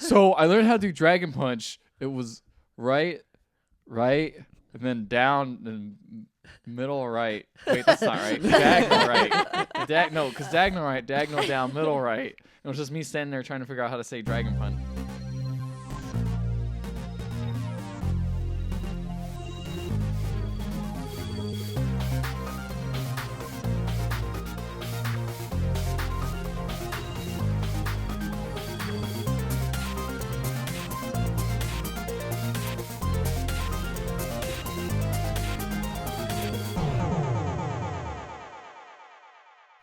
So I learned how to do Dragon Punch. It was right, and then down, then middle right. Wait, that's not right. Diagonal right. No, because diagonal right, diagonal down, middle right. It was just me standing there trying to figure out how to say Dragon Punch.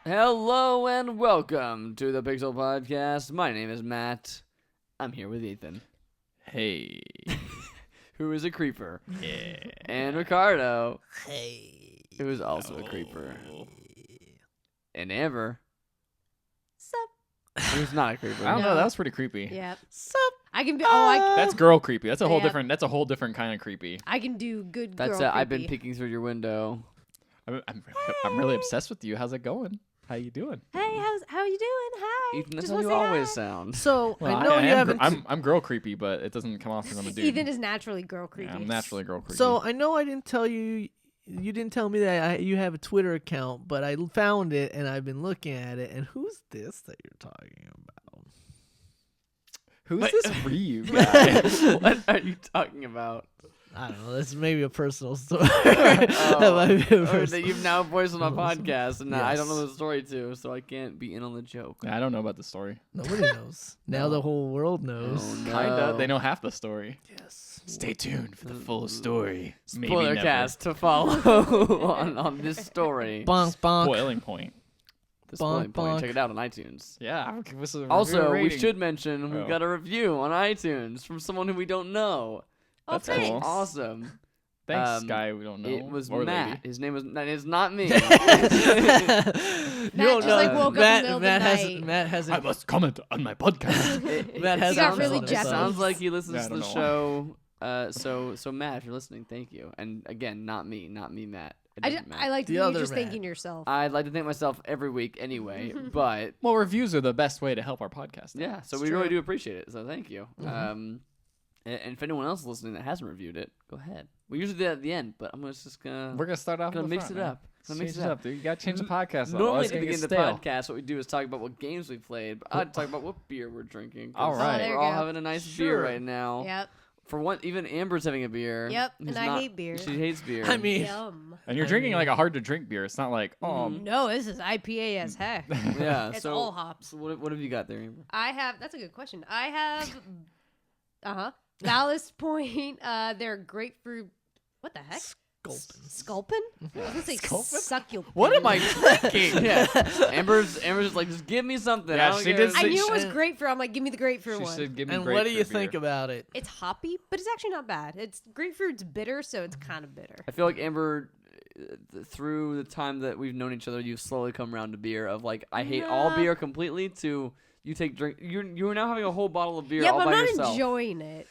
Hello and welcome to the Pixel Podcast. My name is Matt. I'm here with Ethan. Hey. Who is a creeper. Yeah. And Ricardo. Hey. Who is also a creeper. And Amber. Sup? Who's not a creeper. I don't know. That was pretty creepy. Yep. Sup? I can be. That's girl creepy. That's a whole Yep. different. That's a whole different kind of creepy. I can do good. That's girl it. I've been creepy. peeking through your window. I'm really obsessed with you. How's it going? How you doing? Hey, how you doing? Hi. Ethan, that's Just how wanna you say always hi. sound. So Well, I know you haven't. I'm girl creepy, but it doesn't come off as I'm a dude. Ethan is naturally girl creepy. Yeah, I'm naturally girl creepy. So I know I didn't tell you. You didn't tell me that you have a Twitter account, but I found it and I've been looking at it. And who's this that you're talking about? who's this WiiU guy? What are you talking about? I don't know. This is maybe a personal story. That might be a Or personal- that you've now voiced on my podcast, and I don't know Yes. the story too, so I can't be in on the joke. I don't know about the story. Nobody knows. Now the whole world knows. Oh, no. Kinda. They know half the story. Yes. Stay tuned for the full story. Maybe Spoiler never. cast to follow on this story. Bonk bonk. Boiling point. The spoiling bonk, point. bonk. Check it out on iTunes. Yeah. I'll give us a Also, review we rating. should mention we've Oh. got a review on iTunes from someone who we don't know. Oh, That's thanks. cool. Awesome. Thanks, guy. We don't know. It was Or Matt. lady. His name was. That is not me. You don't just, know. like, woke up in the Matt, middle of Matt the hasn't. night. Matt I hasn't. must comment on my podcast. Matt He hasn't. got really known It himself. sounds like he listens Yeah, I to the don't show. So Matt, if you're listening, thank you. And again, not me, Matt. A I different Matt. like to The think other you're just Matt. thanking yourself. I'd like to thank myself every week anyway, but Well, reviews are the best way to help our podcast. yeah, so It's we really true. do appreciate it. So thank you. And if anyone else is listening that hasn't reviewed it, go ahead. We usually do that at the end, but I'm just gonna We're gonna start off. gonna in the mix front, it man. up. Gonna mix Change it it up. up, dude. You gotta change the podcast. up. Normally Otherwise at the it's beginning of gonna the get stale. podcast, what we do is talk about what games we played. But I'd talk about what beer we're drinking. 'cause All right. Oh, there we're you all go. having a nice Sure. beer right now. Yep. For one, even Amber's having a beer. Yep, who's and I not- hate beer. She hates beer. I mean, Yum. And you're drinking like a hard to drink beer. It's not like No, this is IPA as heck. yeah. It's so, all hops. So what have you got there, Amber? I have. That's a good question. I have. Ballast Point. Their grapefruit. What the heck? Sculpin? I was gonna say Sculpin? succulent. what am I drinking? yeah. Amber's just like, just give me something. Yeah, I don't she care. did I say- kyu it was she- grapefruit. I'm like, give me the grapefruit She one. said, "Give me and what do you grapefruit think beer." about it? It's hoppy, but it's actually not bad. It's grapefruit's bitter, so it's kind of bitter. I feel like Amber, through the time that we've known each other, you've slowly come around to beer. Of like, I hate all Nah. beer completely. To you take drink. You're now having a whole bottle of beer Yeah, all but by I'm not yourself. enjoying it.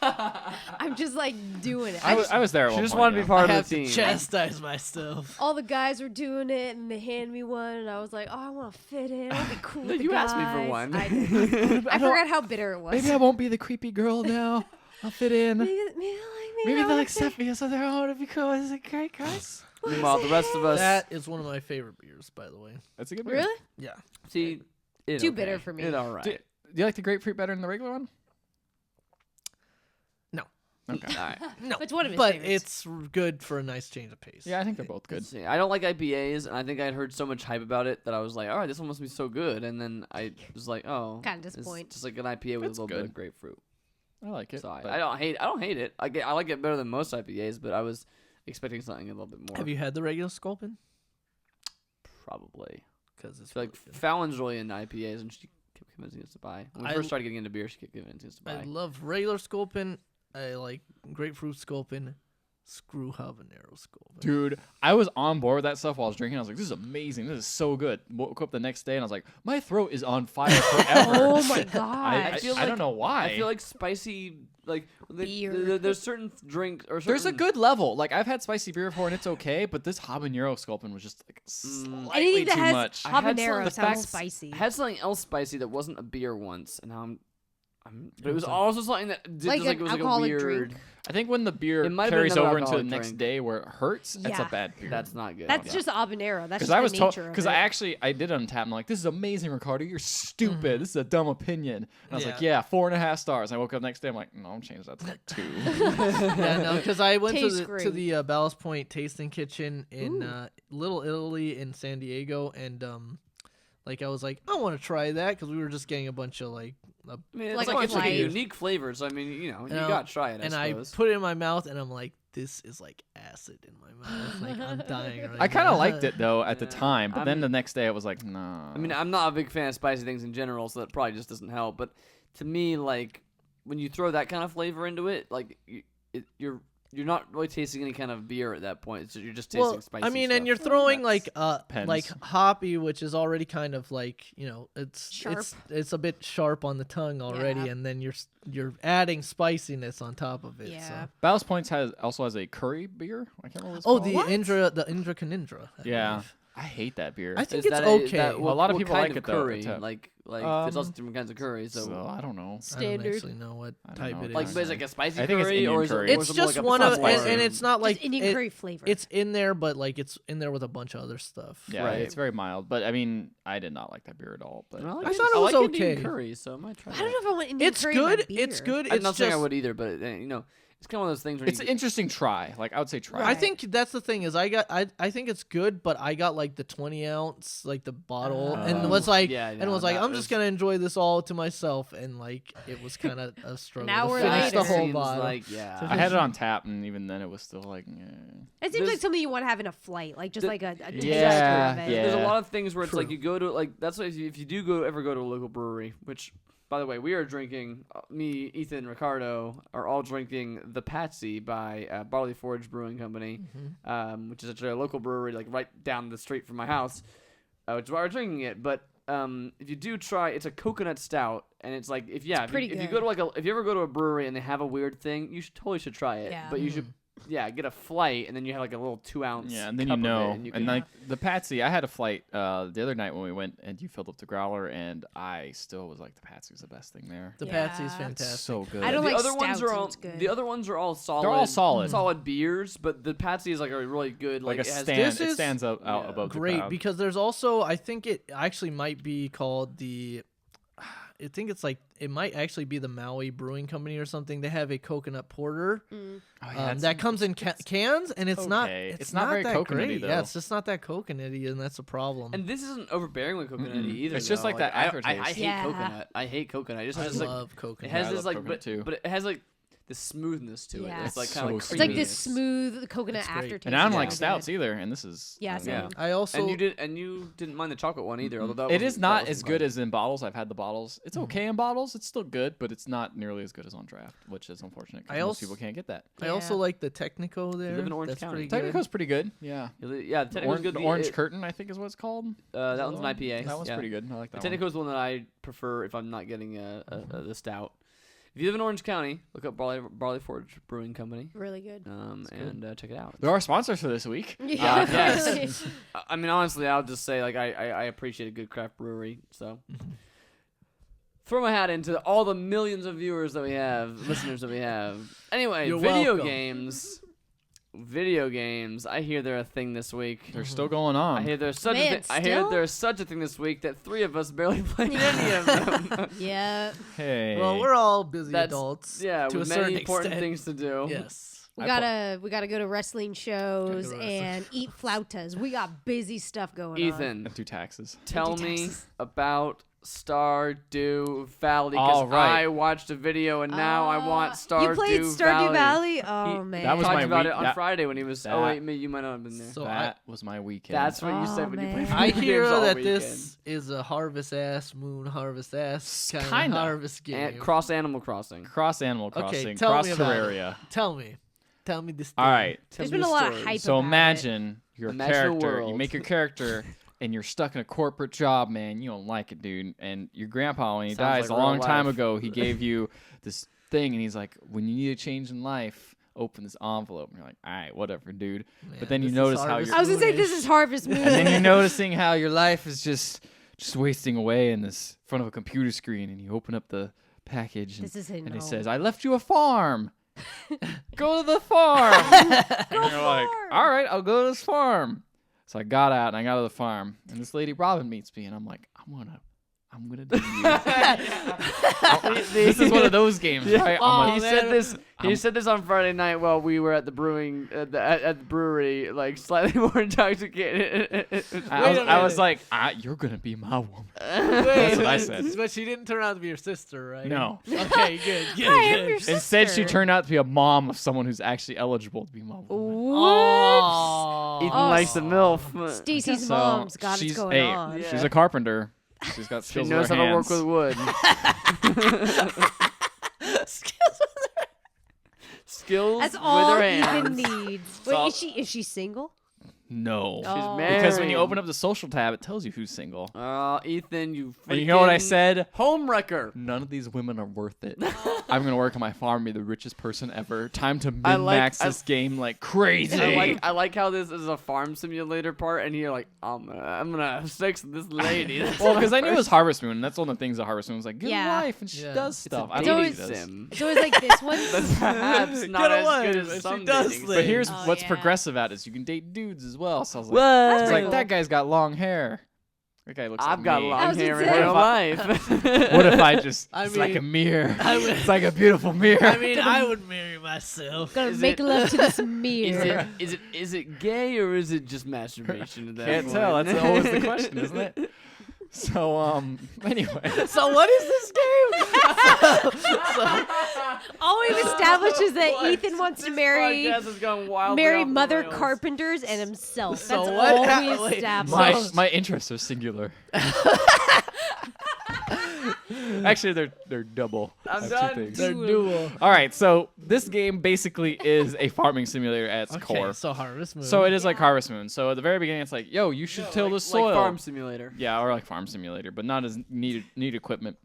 I'm just like doing it. I was there. At She one just point, wanted to yeah. be part I of have the to team. chastise myself. all the guys were doing it, and they handed me one, and I was like, "Oh, I want to fit in. I'll be cool." with the You asked me for guys." one. I forgot how bitter it was. Maybe I won't be the creepy girl now. I'll fit in. Maybe they'll like me. Maybe I they'll like accept me, so they're all to be cool. Is it great, guys? Meanwhile, the rest of us That is one of my favorite beers, by the way. That's a good beer. Really? Yeah. see. It Too okay. bitter for me. It all right. Do you like the grapefruit better than the regular one? No. Okay. All right. No. It's one of his but favorites. it's good for a nice change of pace. Yeah, I think they're both good. Let's see. I don't like IPAs, and I think I'd heard so much hype about it that I was like, all right, this one must be so good. And then I was like, oh, Kinda it's disappointed. just like an IPA with It's a little bit good. of grapefruit. I like it. So I but- don't hate it. I like it better than most IPAs, but I was expecting something a little bit more. Have you had the regular Sculpin? Probably. Because it's I feel like really good. Fallon's really into IPAs, and she kept convincing us to buy. When we I first l- started getting into beer, she kept convincing us to I buy. love regular Sculpin. I like grapefruit Sculpin. Screw habanero Sculpin. Dude, I was on board with that stuff while I was drinking. I was like, this is amazing. This is so good. Woke up the next day and I was like, my throat is on fire forever. Oh my god! I feel don't like- know why. I feel like spicy, like Beer. there's certain drinks or there's a certain- good level. Like, I've had spicy beer before and it's okay, but this habanero sculpin was just like slightly Anything that too has much. I had some- habanero the sounds fact- spicy. I had something else spicy that wasn't a beer once, and now I'm But it was also something that did Like just, an it was like a alcoholic weird. drink. I think when the beer It might have been carries another over into the alcoholic next drink. day where it hurts, that's a Yeah. bad beer. That's not good. That's just habanero. That's just I the was told nature of because it. I did untap. I'm like, this is amazing, Ricardo. You're stupid. This is a dumb opinion. And I was like, Yeah. yeah, 4.5 stars. And I woke up next day. I'm like, no, I'm changing that to like 2. Yeah, no, because I went to Tastes the great. Ballast Point Tasting Kitchen in Little Italy in San Diego, and like I was like, I want to try that because we were just getting a bunch of like. I mean, Like it's like a light. unique flavor. So I mean, you gotta try it. And I I suppose. put it in my mouth, and I'm like, this is like acid in my mouth. Like I'm dying. Right I kind now. of liked it though at the Yeah. time, but then I'm- the next day I was like, nah. I mean, I'm not a big fan of spicy things in general, so that probably just doesn't help. But to me, like when you throw that kind of flavor into it, like you're not really tasting any kind of beer at that point. You're just tasting Well, spicy. I mean, stuff. and you're throwing like Depends. like hoppy, which is already kind of like it's Sharp. it's a bit sharp on the tongue already, Yeah. and then you're adding spiciness on top of it. Yeah. So. Ballast Points also has a curry beer. I can't remember what it's Oh, called. the Indra Canindra. I Yeah. believe. I hate that beer. I think Is it's that okay. Well, a lot of what people kind like of it, though, curry. it's a- Like there's also different kinds of curry. So, So I don't know. I don't Standard. actually know what I don't type know. it is. like, but is it like a spicy I think it's curry, Indian or is curry. it? or It's is it more just like a one of, spicy? and it's not like Just Indian curry flavor. it's in there, but like it's in there with a bunch of other stuff. Yeah, Right. it's very mild. But I mean, I did not like that beer at all. But I, like I it- thought it was I like Indian okay. curry, so I might try. I don't know if I want Indian It's curry in my good. beer. It's good. I'm It's not saying I just- would either, but it's kind of one of those things where it's you an interesting try. Like I would say try. I Right. think that's the thing is I think it's good, but I got like the 20-ounce like the bottle and was like yeah, and was like that I'm just gonna enjoy this all to myself, and like it was kind of a struggle An to hour finish the later. whole seems bottle. like yeah. I had it on tap, and even then it was still like, It seems There's- like something you want to have in a flight, like just like a taster Yeah, of it. yeah. There's a lot of things where it's like True. you go to like that's why if you do ever go to a local brewery, which by the way we are drinking, me, Ethan, Ricardo are all drinking the Patsy by Barley Forge Brewing Company, which is actually a local brewery like right down the street from my house, which is why we're drinking it. But if you do try, it's a coconut stout, and it's like if you pretty if you good. go to like if you ever go to a brewery and they have a weird thing, you totally should try it. Yeah. But you should get a flight, and then you have like a little 2-ounce. yeah, and then cup you of it, know, and you and can, like the Patsy, I had a flight the other night when we went, and you filled up the growler, and I still was like, the Patsy was the best thing there. The Yeah. Patsy's It's fantastic. so good. I don't the like other ones stouts, are and all it's good. the other ones are all solid. They're all solid. solid beers, but the Patsy is like a really good like a it has stand. This It is stands up out yeah, above the Great, crowd. because there's also I think it actually might be called I think it's like it might actually be the Maui Brewing Company or something. They have a coconut porter Mm. Oh, yeah, that comes in cans, and it's not okay. it's It's not very that coconutty, great. though. Yeah, it's just not that coconutty, and that's a problem. and this isn't overbearingly coconutty Mm-mm. either. It's just though. like that I aftertaste. hate Yeah. coconut. I hate coconut. It just I has like love coconut. it has Yeah, I this love like coconut but, too. but it has like this smoothness to Yeah. it. It's like It's kind of so like It's like this creaminess. smooth coconut It's great. aftertaste. And I don't Yeah. like Really stouts good. either, and this is Yeah, I don't same. know. I also And you didn't mind the chocolate one either, although that It wasn't- is that not wasn't as good bad. as in bottles. I've had the bottles. It's okay in bottles. It's still good, but it's not nearly as good as on draft, which is unfortunate because I most also- people can't get that. I also Yeah. like the Technico there. live in Orange That's County. pretty good. Technico's pretty good. Yeah. Yeah, the The Technico's orange, good. the orange curtain, I think, is what it's called. That one's an IPA. That one's yeah. pretty good. I like The that one. Technico's the one that I prefer if I'm not getting the stout. If you live in Orange County, look up Barley Forge Brewing Company, Really good. and check it out. There are sponsors for this week. Yeah, yes. really. I mean, honestly, I'll just say like I appreciate a good craft brewery. So throw my hat into all the millions of viewers that we have, listeners that we have. Anyway, You're video welcome. games. Video games. I hear they're a thing this week. They're still going on. I hear there's such Man, a I hear still? there's such a thing this week that 3 of us barely played any of them. Yeah. Hey. Well, we're all busy That's- adults. Yeah, to with a certain many important extent. things to do. Yes. We I gotta go to wrestling shows Gotta go to wrestling. and eat flautas. We got busy stuff going on. Ethan, And do taxes. tell do me taxes. about Stardew Valley All because right. I watched a video and now I want Stardew You played Stardew Valley? Valley? Oh man. that was Talked my about week- it on that- Friday when he was. that- Oh wait, you might not have been there. So That was my weekend. That's what you Oh, said when you man. played. I video hear games all that weekend. this is a harvest ass moon harvest ass kind Kinda. of harvest game. And cross Animal Crossing. Cross Animal Crossing. tell Cross me about it. Terraria. Tell me this. All thing. right. There's Tell been me a lot of story. hype So about imagine your Imagine a character. You world. make your character, and you're stuck in a corporate job, man. You don't like it, dude. And your grandpa, when he Sounds dies like a long real time life. ago, he gave you this thing, and he's like, when you need a change in life, open this envelope. And you're like, all right, whatever, dude. Man, But then you this is notice how harvest you're- I was gonna say this moonish. is Harvest Moon. And then you're noticing how your life is just wasting away in this front of a computer screen, and you open up the package. This is and he home. says, I left you a farm. Go to the farm. And you're like, farm. all right, I'll go to this farm. So I got out and I got to the farm. And this lady Robin meets me. And I'm like, I'm gonna do you. This is one of those games, right? Oh, He man. said this. He said this on Friday night while we were at the brewing at the brewery, like slightly more intoxicated. I was like, you're gonna be my woman. That's what I said. But she didn't turn out to be your sister, right? No. Okay, good. Hi, I'm your Instead, she sister. turned out to be a mom of someone who's actually eligible to be my woman. Oh. Ethan Oh, likes the MILF. Stacy's So, mom's got it she's going hey, on. She's a carpenter. She's got She skills knows with how her to work hands. with wood. Skills That's with all her Ethan hands. needs. So- Wait, is she single? No. Oh. married. Because when you open up the social tab, it tells you who's single. Ethan, you freaking And you know what I said? home wrecker. None of these women are worth it. I'm gonna work on my farm, be the richest person ever. Time to I min-max like- this game like crazy. I like how this is a farm simulator part, and you're like, I'm gonna have sex with this lady. That's Well, my because I knew it was first- Harvest Moon, and that's one of the things that Harvest Moon was like, good Yeah. wife, and she Yeah. does It's a stuff. I dating don't always- do this. sim. It's always like this one. That's perhaps not Get as away, good but as she some does dating things. But here's Oh, what's yeah. progressive at is you can date dudes as well. So I was like, What? it's like cool. that guy's got long hair. That guy looks I've like got me. I long was hair gonna in say. real life. What if I just? I It's like a mean- mirror. I would- It's like a beautiful mirror. I mean, I would marry myself. Gonna Is make it- love to this Is mirror. it gay or is it just masturbation? At that Can't point? tell. That's always the question, isn't it? So anyway. So what is this game? All we've established is that What? Ethan wants to This marry podcast has gone wildly marry off the mother rails. carpenters and himself. So That's what all hap- we wait, established. My interests are singular. Actually, they're double. I'm I have done. two things. They're dual. All right, so this game basically is a farming simulator at its Okay, core. so Harvest Moon. So it is like Yeah. Harvest Moon. So at the very beginning, it's like, yo, you should till the soil. Like Farm Simulator. Yeah, or like Farm Simulator, but not as need equipment.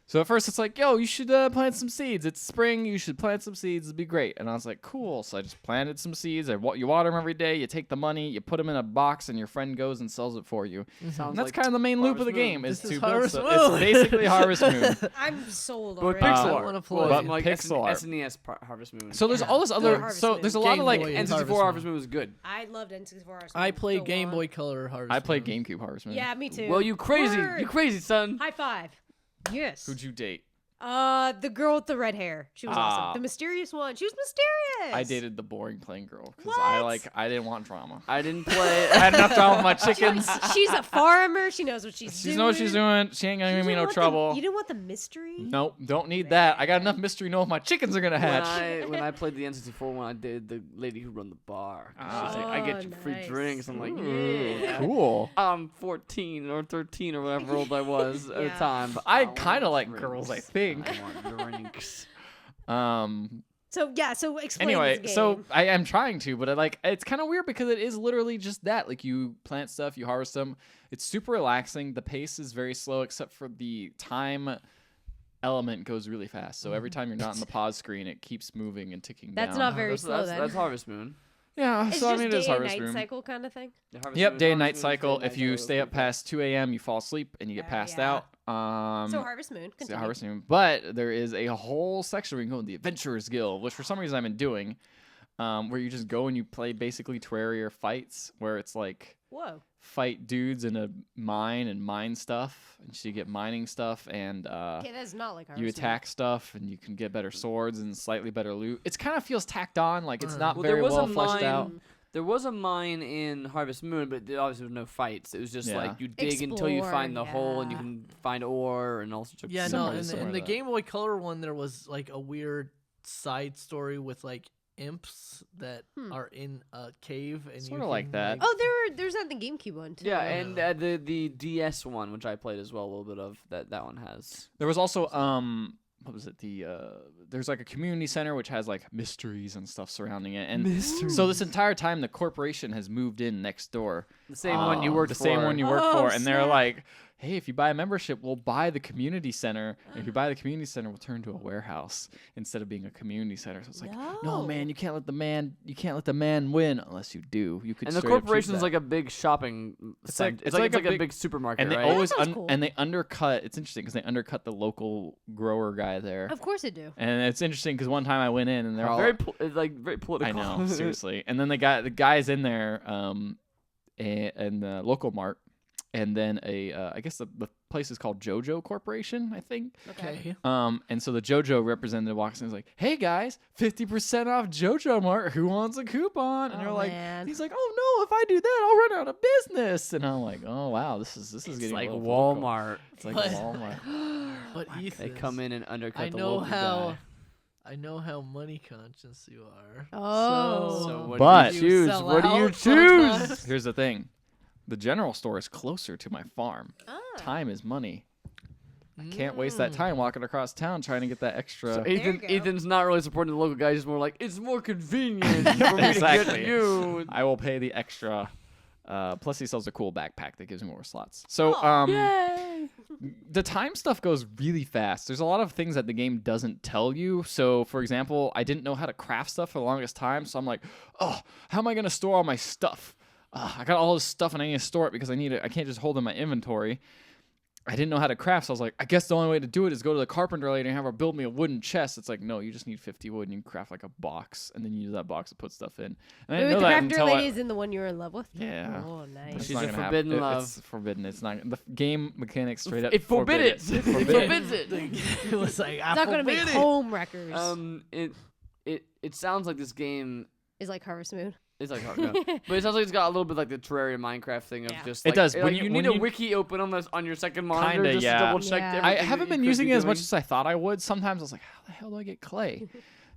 So at first it's like, yo, you should plant some seeds. It's spring. You should plant some seeds. It'd be great. And I was like, cool. So I just planted some seeds. You water them every day. You take the money. You put them in a box, and your friend goes and sells it for you. Sounds And that's like kind of the main loop of the Harvest Moon. game. Is This to is build Harvest stuff. Moon. It's basically Harvest Moon. I'm sold But with already. pixel I art. wanna play. Well, But like pixel art. SNES Harvest Moon. So there's Yeah. all this Or other. Harvest So Moon. there's a lot Game of like. Boy. N64 Harvest Harvest Moon. Moon was good. I loved N64 Harvest I Moon. played Go Game on. Boy Color Harvest I played Moon. GameCube Harvest Moon. Yeah, me too. Well, you Word. crazy son. High five. Yes. Who'd you date? The girl with the red hair. She was Ah. awesome. The mysterious one. She was mysterious. I dated the boring plain girl because What? I didn't want drama. I didn't play. I had enough drama with my chickens. She's a farmer. She knows what she's She doing. knows what she's doing. She ain't gonna You give me didn't no want trouble. You didn't want the mystery? Nope, don't need that. I got enough mystery to know if my chickens are gonna hatch. when I played the N64 when I did the lady who run the bar. She was like, Oh, I get you free nice. drinks. I'm like, Ooh, yeah. cool. I'm 14 or 13 or whatever old I was at the Yeah. time. But I want kinda like drinks. girls, I think. I want drinks. So yeah. So explain Anyway, this game. so I am trying to, but it's kind of weird because it is literally just that. Like you plant stuff, you harvest them. It's super relaxing. The pace is very slow, except for the time element goes really fast. So every time you're not in the pause screen, it keeps moving and ticking That's down. not very That's, slow that's, then. that's Harvest Moon. Yeah, It's so I just mean, it is day and Harvest night Moon. cycle kind of thing. Yeah, Harvest Yep, Moon- day and night Harvest Moon is cycle. day and If night you cycle. stay up past 2 a.m., you fall asleep and you get Oh, passed yeah. out. So Harvest Moon. It's Continue. Harvest Moon. But there is a whole section where you can go in the Adventurers Guild, which for some reason I've been doing, where you just go and you play basically Terraria fights, where it's like Whoa. fight dudes in a mine and mine stuff, and so you get mining stuff and Okay, that's not like Harvest you Moon. attack stuff and you can get better swords and slightly better loot. It kind of feels tacked on, like it's not Well, very there was well a fleshed out. mine. There was a mine in Harvest Moon, but there obviously was no fights. It was just Yeah. like you dig until you Explore, find the hole and you yeah. can find ore and all sorts of Yeah, no, Similar- in similar the to that. Game Boy Color one, there was like a weird side story with like imps that are in a cave and Sorta you like can, that. Oh, there's that in the GameCube one too. Yeah, and the DS one, which I played as well, a little bit of that one has. There was also what was it? There's like a community center which has like mysteries and stuff surrounding it. And so this entire time the corporation has moved in next door. The same one you worked the for. same one you work Oh, for, and they're snap. like, hey, if you buy a membership, we'll buy the community center. And if you buy the community center, we'll turn into a warehouse instead of being a community center. So it's like, no, man, you can't let the man win unless you do. You could. And the straight up choose corporation's that. like a big shopping. It's cent- like- it's like a big supermarket, and they right? always sounds cool. and they undercut. It's interesting because they undercut the local grower guy there. Of course it do. And it's interesting because one time I went in and they're all very political. I know, seriously. And then the guy's in there, and the local mart, and then I guess the place is called JoJo Corporation, I think. Okay. And so the JoJo representative walks in and is like, "Hey guys, 50% off JoJo Mart. Who wants a coupon?" And Oh, they're like, man. he's like, "Oh no, if I do that, I'll run out of business." And I'm like, "Oh wow, this is getting like a little political." Walmart. It's like But- Walmart. But They Ethan, come in and undercut I the know local how. guy. I know how money conscious you are. Oh. So what But- do you choose? sell What do you out choose? sometimes. Here's the thing, the general store is closer to my farm. Ah. Time is money. I can't waste that time walking across town trying to get that extra. So you go. Ethan's not really supporting the local guy. He's more like, it's more convenient for me to get Exactly. you. I will pay the extra. Plus, he sells a cool backpack that gives me more slots. So, Yay! the time stuff goes really fast. There's a lot of things that the game doesn't tell you. So, for example, I didn't know how to craft stuff for the longest time. So I'm like, oh, how am I gonna store all my stuff? I got all this stuff and I need to store it because I can't just hold it in my inventory. I didn't know how to craft, so I was like, I guess the only way to do it is go to the carpenter lady and have her build me a wooden chest. It's like, no, you just need 50 wood and you can craft like a box, and then you use that box to put stuff in. And I Wait, didn't know the that crafter until lady is in the one you're in love with? Yeah. Oh, nice. It's She's not a gonna forbidden happen. love. It's forbidden. It's not the game mechanics straight up. It forbid it. It It forbids forbids it. It was like, It's not going to make home wreckers. It sounds like this game Is like Harvest Moon. is like hard, no. But it sounds like it's got a little bit like the Terraria Minecraft thing of Yeah. just It like, does. like, When you you- need when a you- wiki open on your second monitor Kinda, just yeah. to double check Yeah. everything. I haven't that been you could using be it as doing. much as I thought I would. Sometimes I was like, how the hell do I get clay?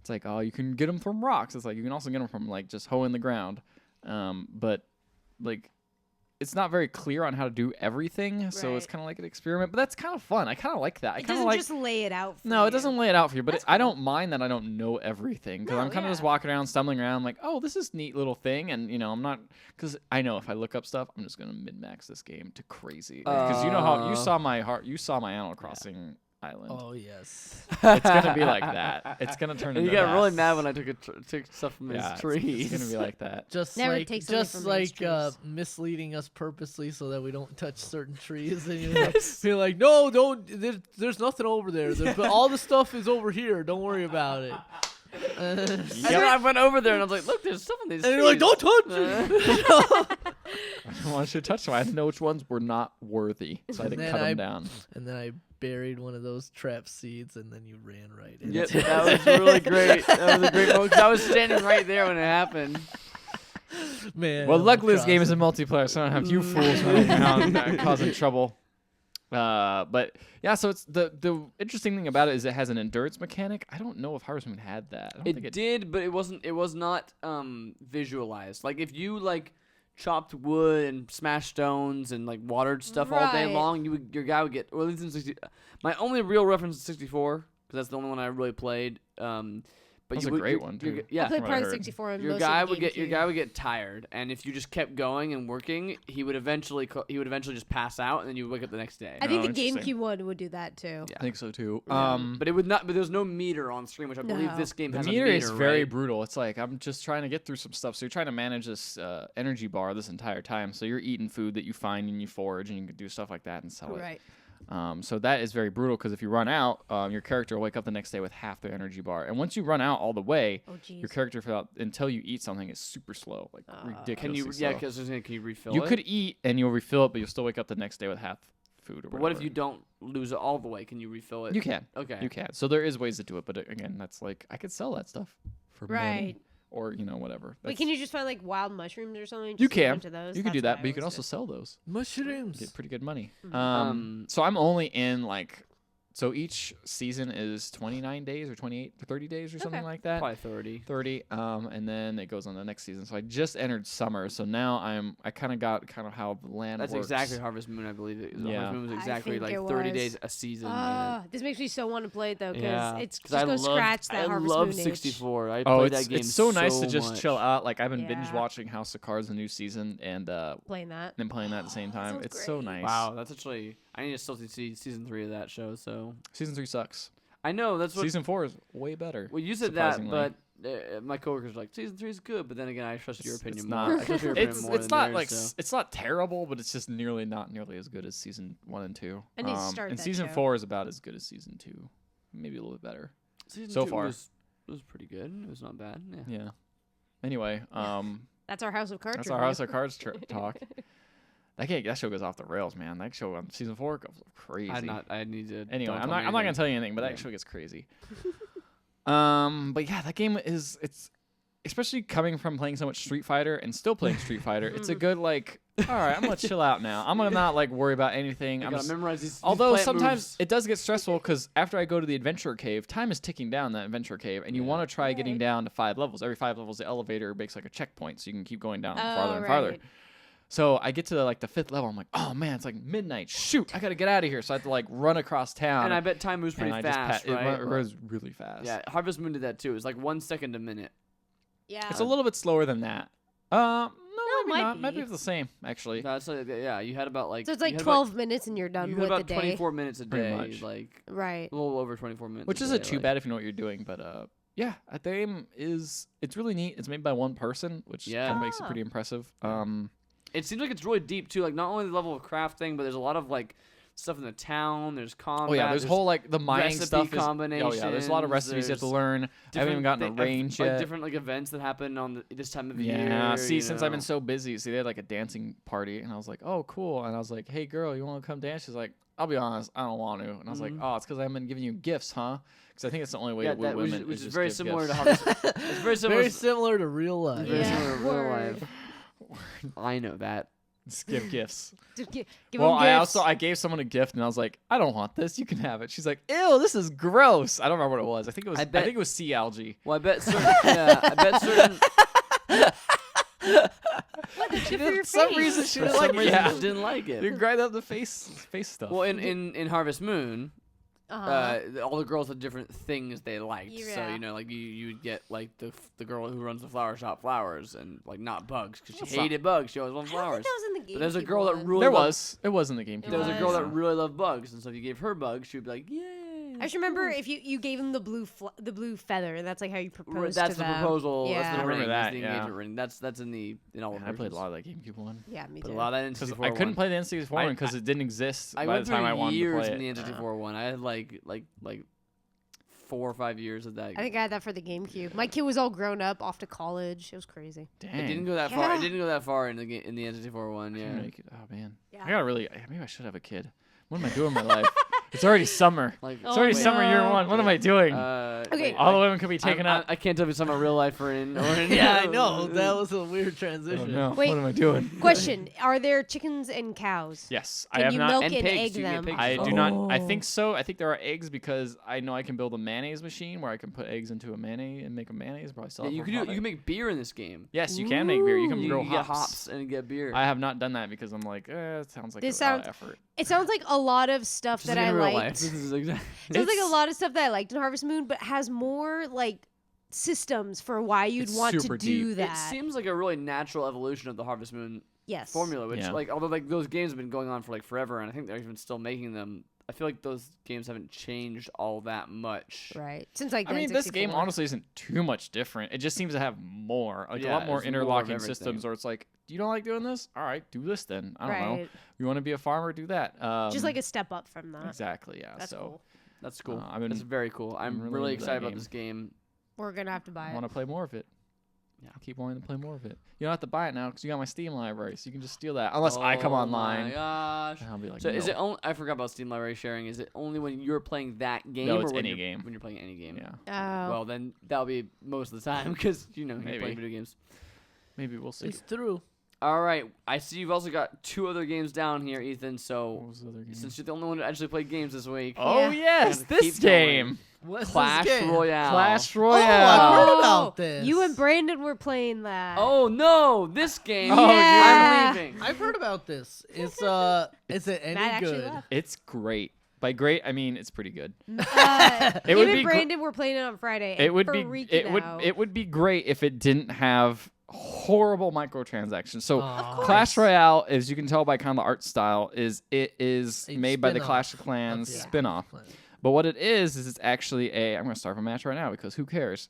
It's like, oh, you can get them from rocks. It's like you can also get them from like just hoeing the ground. But like, it's not very clear on how to do everything. So it's Right. kind of like an experiment. But that's kind of fun. I kind of like that. I It kind of doesn't like. just lay it out for No, you. it doesn't lay it out for you, but That's I don't mind that I don't know everything because No, I'm kind of just yeah. walking around, stumbling around, like, oh, this is a neat little thing, and I'm not because I know if I look up stuff, I'm just gonna min max this game to crazy because you know how you saw my Animal Crossing island. Oh yes. It's gonna be like that. It's gonna turn And into you got that. really mad when I took stuff from Yeah, his trees. It's gonna be like that. Just Never like take something from these trees. misleading us purposely so that we don't touch certain trees and be like, no, don't. There's nothing over there. But all the stuff is over here. Don't worry about it. And then I went over there and I was like, look, there's stuff in these And trees. you're like, don't touch it. I don't want you to touch them. I had to know which ones were not worthy, so I had to And then cut them I- down. And then I buried one of those trap seeds, and then you ran right into Yep, it. that was really great. That was a great moment 'cause I was standing right there when it happened. Man. Well, Animal luckily this game Crossing. isn't multiplayer, so I don't have you fools running around causing trouble. But yeah, so it's the interesting thing about it is it has an endurance mechanic. I don't know if Harvest Moon had that. I don't think It did, but it was not visualized. Like if you like chopped wood and smashed stones and like watered stuff all day Right. long, your guy would get. Or at least in 60. My only real reference is 64 because that's the only one I really played. But That's you a would- great your- one, your too. g- Yeah, I played from what I part of heard. 64 and your most guy of the would get GameCube. tired, and if you just kept going and working, he would eventually just pass out, and then you would wake up the next day. I think Oh, the interesting. GameCube one would do that too. Yeah. I think so too. But it would not. But there's no meter on screen, which I believe No. this game The has. meter a is very right? brutal. It's like I'm just trying to get through some stuff. So you're trying to manage this energy bar this entire time. So you're eating food that you find and you forage, and you can do stuff like that and sell it. Right. So that is very brutal because if you run out, your character will wake up the next day with half their energy bar. And once you run out all the way, Oh jeez. your character until you eat something is super slow, like ridiculously Can you? slow. Yeah, because can you refill You it? could eat and you'll refill it, but you'll still wake up the next day with half food or But what if whatever. you don't lose it all the way? Can you refill it? You can. Okay. You can. So there is ways to do it, but again, that's like I could sell that stuff for money. Right. Or whatever. Wait, can you just find like wild mushrooms or something? You Just a can. bunch of those? You can do That's that, what I but you can always also sell those. Mushrooms. Get pretty good money. Um, So I'm only in like, so each season is 29 days or 28 or 30 days or something Okay. like that. Probably 30. 30. And then it goes on the next season. So I just entered summer. So now I kind of got how the land That's works. exactly Harvest Moon, I believe. Yeah. Harvest Moon was I exactly think like it 30 was. days a season. This makes me so want to play it though, because yeah, it's 'Cause just I go loved- scratch that I Harvest love Moon itch. 64. I Oh, played it's that game it's so nice to so just much. chill out. Like I've been binge Yeah. watching House of Cards, the new season, and Playing that. then playing that at the same time. sounds It's so great. nice. Wow, that's actually. I need to still see season 3 of that show. So Season 3 sucks. I know that's what. Season 4 is way better. Well, you said that, surprisingly. but my coworkers are like season 3 is good. But then again, I trust your opinion It's more. not. I trust your opinion more It's than not theirs, like so. it's not terrible, but it's just not nearly as good as season 1 and 2. I need to start and that season show. 4 is about as good as season 2, maybe a little bit better. Season so 2 far. was pretty good. It was not bad. Yeah. Yeah. Anyway, That's our House of Cards. that's our House of Cards talk. That show goes off the rails, man. That show on season 4 goes crazy. I need to. Anyway, don't I'm tell not me gonna anything. tell you anything, but Yeah. that show gets crazy. But yeah, that game it's especially coming from playing so much Street Fighter and still playing Street Fighter. It's a good like. All right, I'm gonna chill out now. I'm gonna not like worry about anything. I I'm gotta just, memorize these. although plant sometimes moves. it does get stressful because after I go to the adventure cave, time is ticking down that adventure cave, and you Yeah. want to try getting Right. down to 5 levels. Every 5 levels, the elevator makes like a checkpoint, so you can keep going down farther and right. farther. So I get to like the 5th level. I'm like, oh man, it's like midnight. Shoot, I gotta get out of here. So I have to like run across town. And I bet time moves pretty and I fast, just right? it runs really fast. Yeah, Harvest Moon did that too. It was like 1 second a minute. Yeah. It's a little bit slower than that. No, maybe might not. be. Maybe it's the same actually. That's like, yeah. You had about like. So it's you like had 12 minutes and you're About, done you with had the about day. 24 minutes a Pretty day, much. like Right. a little over 24 minutes. Which a isn't day, too like- bad if you know what you're doing, but yeah, the game it's really neat. It's made by one person, which Yeah. kind of makes it Ah. pretty impressive. It seems like it's really deep too. Like not only the level of craft thing, but there's a lot of like stuff in the town. There's combat. Oh yeah, there's whole like the mining recipe stuff. Oh combinations. yeah, there's a lot of recipes you have to there's learn. I haven't even gotten a range like yet. different like events that happen on this time of year. Yeah, see, you since I've been know. so busy, see, they had like a dancing party, and I was like, oh, cool. And I was like, hey, girl, you want to come dance? She's like, I'll be honest, I don't want to. And I was like, Mhm. oh, it's because I've been giving you gifts, huh? Because I think it's the only way Yeah, to woo women which is just very give similar gifts. to Harvest. It's very similar. Very similar to real life. very Yeah, similar to real word. life. I know that. Just give gifts. Just give Well, them I gifts. I gave someone a gift, and I was like, I don't want this. You can have it. She's like, ew, this is gross. I don't remember what it was. I think it was. I I bet- think it was sea algae. Well, I bet certain. Yeah, I bet certain. What, that's good for For your some face. reason, she For didn't some like it. reason, Yeah. just didn't like You it. grind up the face stuff. Well, in Harvest Moon, Uh-huh. all the girls had different things they liked. So Yeah. you know, like you would get like the girl who runs the flower shop flowers and like not bugs because That's she not- hated bugs. She always wanted I don't think flowers. that was in the game. But there's a girl that really there loved, was. It was in the GameCube. It there was a girl that was. really loved bugs, and so if you gave her bugs, she would be like, "Yay!" I just remember if you gave him the blue feather, and that's like how you proposed That's to the them. proposal. Yeah. That's the I remember ring. that, That's the yeah. engagement ring. That's in all Man, of I played a versions. lot of that GameCube one. Yeah, me Put too. a lot of that Because N64 I couldn't one. play the N64 one because it didn't exist I by went the time I through wanted to years play in the it. N64 one. I had like 4 or 5 years of that. I think I had that for the GameCube. My kid was all grown up, off to college. It was crazy. Dang. It didn't go that far. It Yeah. didn't go that far in the N64 one. I Yeah. didn't make it. Oh man. Yeah. I gotta really. Maybe I should have a kid. What am I doing with my life? It's already summer. Like It's already Oh, summer year no. one. What am I doing? Okay. All the women could be taken I up. can't tell if it's on my real life or in. Yeah, I know. That was a weird Oh transition. no. Wait. What am I doing? Question: Are there chickens and cows? Yes, Can I have you not. milk and and pigs. egg You can get them? pigs I as do well. not. I Oh. think so. I think there are eggs because I know I can build a mayonnaise machine where I can put eggs into a mayonnaise and make a mayonnaise. Probably sell Yeah, it you for can do. You profit. can make beer in this game. Yes, you can make beer. You can You grow can get hops. hops and get beer. I have not done that because I'm like, it sounds like This a lot of sounds- effort. It sounds like a lot of stuff Just that like I in real life. liked. This is exactly. Sounds like a It's- lot of stuff that I liked in Harvest Moon, but has more like systems for why you'd It's want to super do deep. that. It seems like a really natural evolution of the Harvest Moon yes. formula, which Yeah. like although like those games have been going on for like forever, and I think they're even still making them. I feel like those games haven't changed all that much. Right. Since like I mean, this game N64. honestly isn't too much different. It just seems to have more, like a Yeah, lot more it's more of interlocking everything. systems. Or it's like, you don't like doing this? All right, do this then. I don't know. Right. You want to be a farmer? Do that. Just like a step up from that. exactly, yeah. That's so cool. That's cool. I've been- That's very cool. I'm really really into that excited about game. this game. We're gonna have to buy I it. want to play more of it. Yeah. I keep wanting to play more of it. You don't have to buy it now because you got my Steam library, so you can just steal that. Unless I come Oh online, my gosh. and I'll be like, So is no. it only? I forgot about Steam Library sharing. Is it only when you're playing that game, No, or it's when any you're, game. when you're playing any game? Yeah, Oh. Well, then that'll be most of the time because you know you're Maybe. playing video games. maybe we'll see. It's through. All right, I see you've also got 2 other games down here, Ethan. What So was the other game? since you're the only one who actually played games this week, Oh Yeah. yes, Gotta this keep going. game, What's Clash this game? Royale. Clash I've Royale. heard about this. You and Brandon were playing that. Oh no, this game! Oh, yeah. I'm leaving. I've heard about this. It's is it any Matt actually good? left. It's great. By great, I mean it's pretty good. It would him be and gr- Brandon were playing it on Friday. It and would be freaking it would out. it would be great if it didn't have horrible microtransactions. So Of Clash Royale, as you can tell by kind of the art style, is A made by the spin-off Clash of Clans of the spin-off. Clan. But what it is it's actually I'm going to start a match right now because who cares?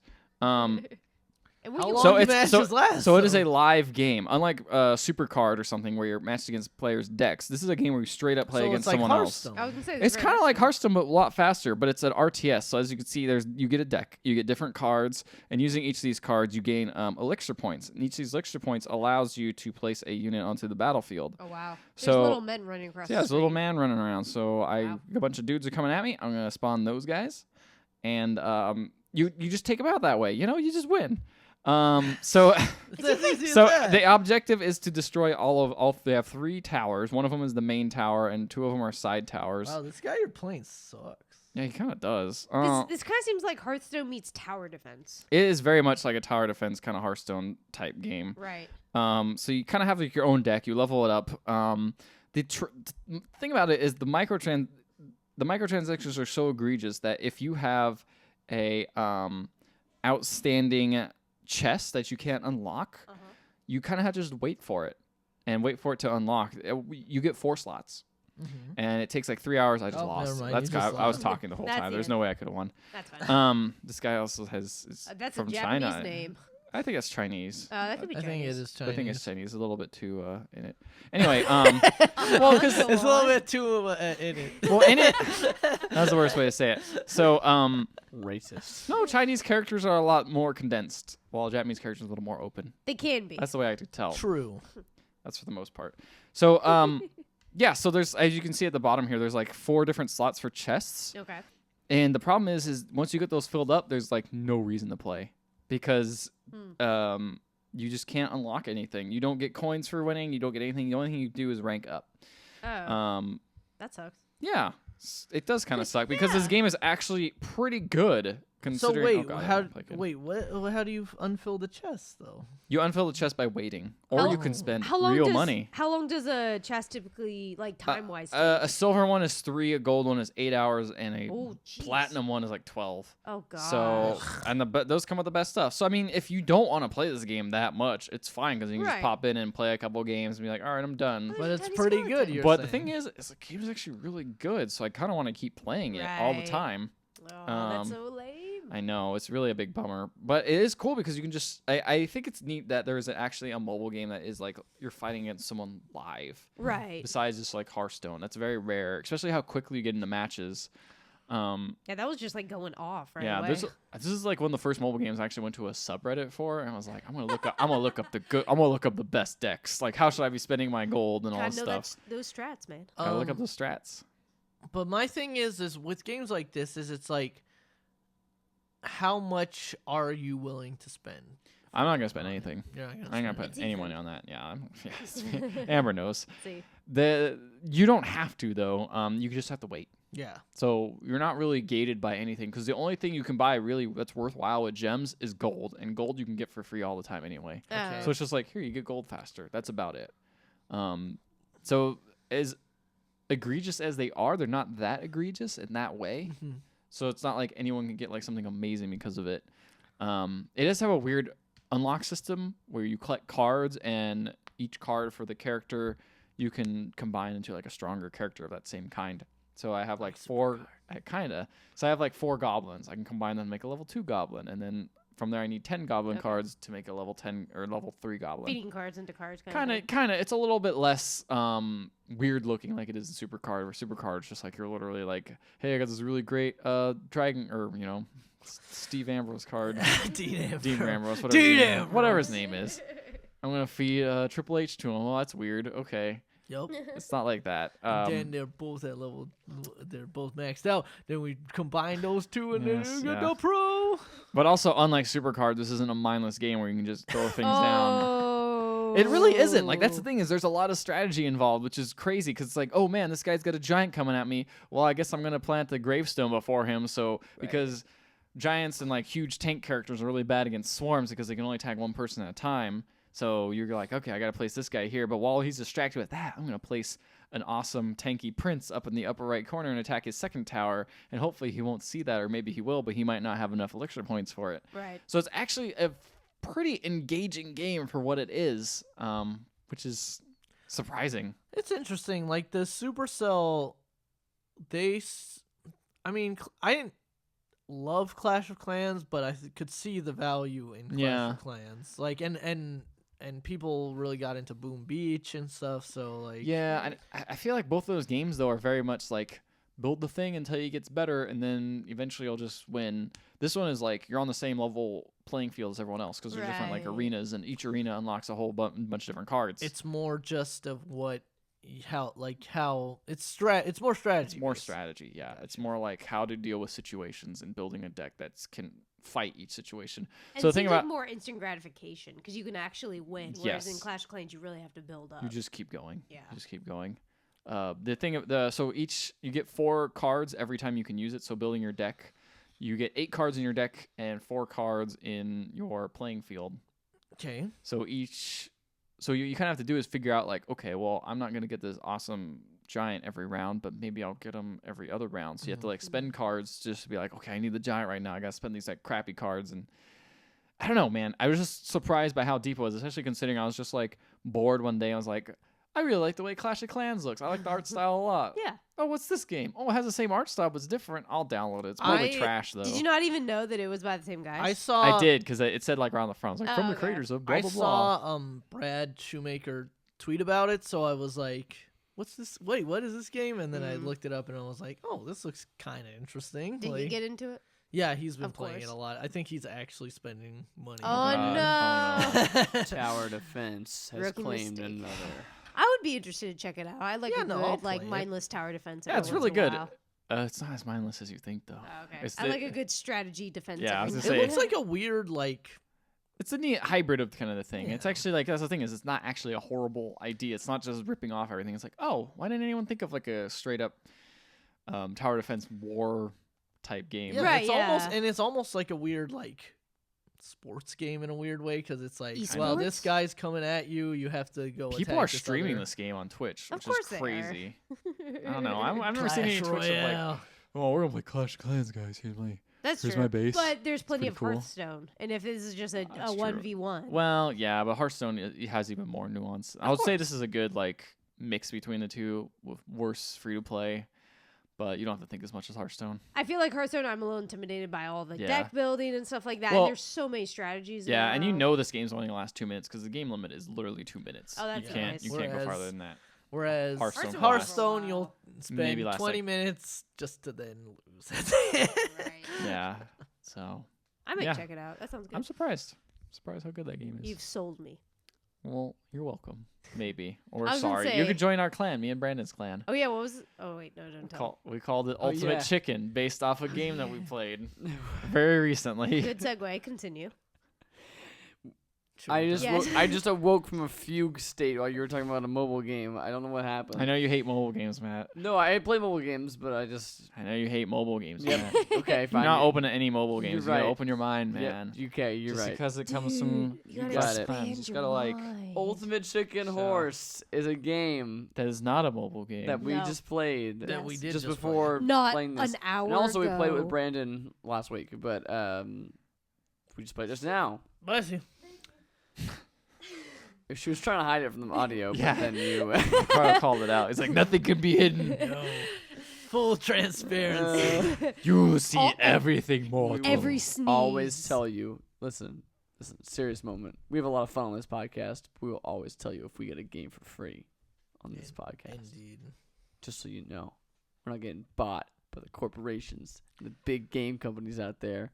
And we How can long So do it's matches last? so it is though? a live game, unlike Supercard or something where you're matched against players' decks. This is a game where you straight up play So against it's like someone else. Hearthstone. I was gonna say It's kind of like Hearthstone, but a lot faster. But it's an RTS. So as you can see, you get a deck, you get different cards, and using each of these cards, you gain elixir points. And each of these elixir points allows you to place a unit onto the battlefield. Oh wow. There's So- little men running across. Yeah, the there's a little street. man running around. So Wow. a bunch of dudes are coming at me. I'm gonna spawn those guys, and you just take them out that way. You just win. So. It's as easy as So that. the objective is to destroy all. They have 3 towers. One of them is the main tower, and 2 of them are side towers. Wow, this guy you're playing sucks. Yeah, he kind of does. This kind of seems like Hearthstone meets tower defense. It is very much like a tower defense kind of Hearthstone type game. Right. So you kind of have like your own deck. You level it up. The thing about it is the microtransactions are so egregious that if you have a outstanding chest that you can't unlock, you kind of have to just wait for it and wait for it to unlock. You get 4 slots. And it takes like 3 hours. I just Oh, lost. never mind, That's you just I was lost. talking the whole That's time. the There's end. no way I could have won. That's fine. This guy also is That's from a Japanese China. name. I think that's Chinese. That could be I think Chinese. it is Chinese. I think it's Chinese. A little bit too in it. Anyway, well, because It's a little bit too in it. well, in it. That's the worst way to say it. So, Racist. no, Chinese characters are a lot more condensed, while Japanese characters are a little more open. They can be. That's the way I could tell. True. That's for the most part. So, yeah. So there's, as you can see at the bottom here, there's like 4 different slots for chests, Okay. and the problem is once you get those filled up, there's like no reason to play because, you just can't unlock anything. You don't get coins for winning. You don't get anything. The only thing you do is rank up. Oh, that sucks. Yeah, it does kind of suck because this game is actually pretty good. So Considering, wait, oh God, I how don't play good. what? How do you unfill the chest though? You unfill the chest by waiting, or you can spend How long real does, money. How long does a chest typically, like time wise? A silver one is 3, a gold one is 8 hours, and a Oh, jeez. platinum one is like 12. Oh god. So, and those come with the best stuff. So, I mean, if you don't want to play this game that much, it's fine because you can just Right. pop in and play a couple games and be like, all right, I'm done. But it's Tiny pretty skeleton. good. You're But the saying. thing is the game is actually really good, so I kind of want to keep playing it all the Right. time. Oh, that's um, so lame. I know, it's really a big bummer, but it is cool because you can just. I think it's neat that there is actually a mobile game that is like you're fighting against someone live. Right. Besides just like Hearthstone, that's very rare, especially how quickly you get into matches. Yeah, that was just like going off right Yeah, away. this is like one of the first mobile games I actually went to a subreddit for, and I was like, I'm gonna look up the best decks. Like, how should I be spending my gold and all Gotta this know stuff? those strats, man. Gotta look up the strats. But my thing is with games like this, it's like, how much are you willing to spend? I'm not gonna spend anything. You're not I ain't gonna spend put any Ethan. money on that. Yeah, Amber knows. See. You don't have to though. You just have to wait. it. Yeah. So you're not really gated by anything because the only thing you can buy really that's worthwhile with gems is gold, and gold you can get for free all the time anyway. Okay. So it's just like here you get gold faster. That's about it. So as egregious as they are, they're not that egregious in that way. Mhm. So it's not like anyone can get like something amazing because of it. It does have a weird unlock system where you collect cards, and each card for the character you can combine into like a stronger character of that same kind. So I have like 4, So I have like 4 goblins. I can combine them to make a level 2 goblin, and then from there I need 10 goblin Okay. cards to make a level 10 or level 3 goblin. Feeding cards into cards. Kind of. Kind of. It's a little bit less weird looking, like it is in Supercard. Where Supercard is just like you're literally like, hey, I got this really great dragon, or Steve Ambrose card, Dean Ambrose, whatever his name is. I'm gonna feed Triple H to him. Well, that's weird. Okay, Yep. it's not like that. Then they're both at level. They're both maxed out. Then we combine those two, and Yes, then you yeah. get the pro. But also, unlike Supercard, this isn't a mindless game where you can just throw things down. Oh. It really isn't. Like, that's the thing is there's a lot of strategy involved, which is crazy because it's like, oh man, this guy's got a giant coming at me. Well, I guess I'm gonna plant the gravestone before him. So because giants and like huge tank characters are really bad against swarms because they can only tag one person at a time. So you're like, okay, I gotta place this guy here. But while he's distracted with that, I'm gonna place an awesome tanky prince up in the upper right corner and attack his second tower. And hopefully he won't see that, or maybe he will, but he might not have enough elixir points for it. Right. So it's actually a pretty engaging game for what it is, which is surprising. It's interesting. Like the Supercell, I didn't love Clash of Clans, but I could see the value in Clash of Clans. Like, and people really got into Boom Beach and stuff. So like, yeah, I feel like both of those games though are very much like build the thing until it gets better, and then eventually you'll just win. This one is like you're on the same level playing field as everyone else because there's different like arenas, and each arena unlocks a whole bunch of different cards. it's more just of how it's more strategy. It's more strategy, yeah. It's more like how to deal with situations and building a deck that can fight each situation. And So it think seems about like more instant gratification because you can actually win, whereas in Clash of Clans you really have to build up. you just keep going. Yeah. You just keep going. So you get 4 cards every time you can use it. So building your deck, you get 8 cards in your deck and 4 cards in your playing field. Okay. So you kind of have to do is figure out like, okay, well, I'm not going to get this awesome giant every round, but maybe I'll get them every other round. So you have to like spend cards just to be like, okay, I need the giant right now. I got to spend these like crappy cards. And I don't know, man. I was just surprised by how deep it was, especially considering I was just like bored one day. I was like, I really like the way Clash of Clans looks. I like the art style a lot. Yeah. Oh, what's this game? Oh, it has the same art style, but it's different. I'll download it. It's probably trash, though. Did you not even know that it was by the same guy? I did, because it said like around the front. I was like, from the okay. creators of blah, I blah, blah. saw Brad Shoemaker tweet about it, so I was like, what's this? Wait, what is this game? And then I looked it up and I was like, oh, this looks kind of interesting. Did like, you get into it? Yeah, he's been Of playing it course. a lot. I think he's actually spending money. Oh, on no. Tower Defense has Rookie claimed mistake. another. I would be interested to check it out. I like Yeah, a no, I'll good, like, play it. mindless tower defense. Yeah, every it's once really in a good. while. It's not as mindless as you think, though. Oh, okay. It's I like a good strategy defense. Yeah, I was every gonna It say- looks like a weird, like, It's a neat hybrid of kind of the thing. Yeah. It's actually like, that's the thing, is it's not actually a horrible idea. It's not just ripping off everything. It's like, oh, why didn't anyone think of like a straight up tower defense war type game? yeah, Right, it's yeah. it's almost like a weird, like, sports game in a weird way, because it's like, well, Esports? this guy's coming at you, you have to go People attack are streaming other- this game on Twitch, Of which course is they are. crazy. I don't know. I've never seen any Clash Twitch of like, Royale. oh, we're gonna play Clash of Clans, guys. That's Here's true. my base. But there's plenty pretty of cool. Hearthstone. And if this is just a That's true. 1v1. Well, yeah, but Hearthstone it has even more nuance. I would say this is a good like mix between the two, with worse free to play, but you don't have to think as much as Hearthstone. I feel like Hearthstone, I'm a little intimidated by all the Yeah. deck building and stuff like that. Well, and there's so many strategies. Yeah, and you now. know this game's only gonna last 2 minutes because the game limit is literally 2 minutes. Oh, that's you can't nice. you can't go Whereas- farther than that. Whereas Hearthstone Hearthstone, lasts- you'll spend Maybe last, 20 like- minutes just to then lose. Right. Yeah, so I might Yeah. check it out. That sounds good. I'm surprised how good that game is. You've sold me. Well, you're welcome. Maybe or I was gonna sorry. You say- could join our clan, me and Brandon's clan. Oh, yeah, what was it? Oh, wait, no, don't tell. We called it Oh, Ultimate yeah. Chicken, based off a game that we played very recently. Good segue. Continue. I just Yes. I just awoke from a fugue state while you were talking about a mobile game. I don't know what happened. I know you hate mobile games, Matt. No, I play mobile games, but I just I know you hate mobile games, Yep. Matt. okay, You're fine. not open to any mobile You're games. You gotta right. open your mind, Yep, man. Okay, you're Just right. because it comes from You gotta got it. expand You just your gotta like. mind. Ultimate Chicken So- Horse is a game That is not a mobile game. that we No. just played. That we did just just before Not playing this. an hour And also we played ago. with Brandon last week, but we just played just now. Bless you. She was trying to hide it from the audio, Yeah. but then you Carl called it out. It's like nothing can be hidden. No. Full transparency. You see All- everything more. We will Every sneeze. always tell you. Listen, serious moment. We have a lot of fun on this podcast. We will always tell you if we get a game for free on this podcast. Indeed. Just so you know, we're not getting bought by the corporations, the big game companies out there.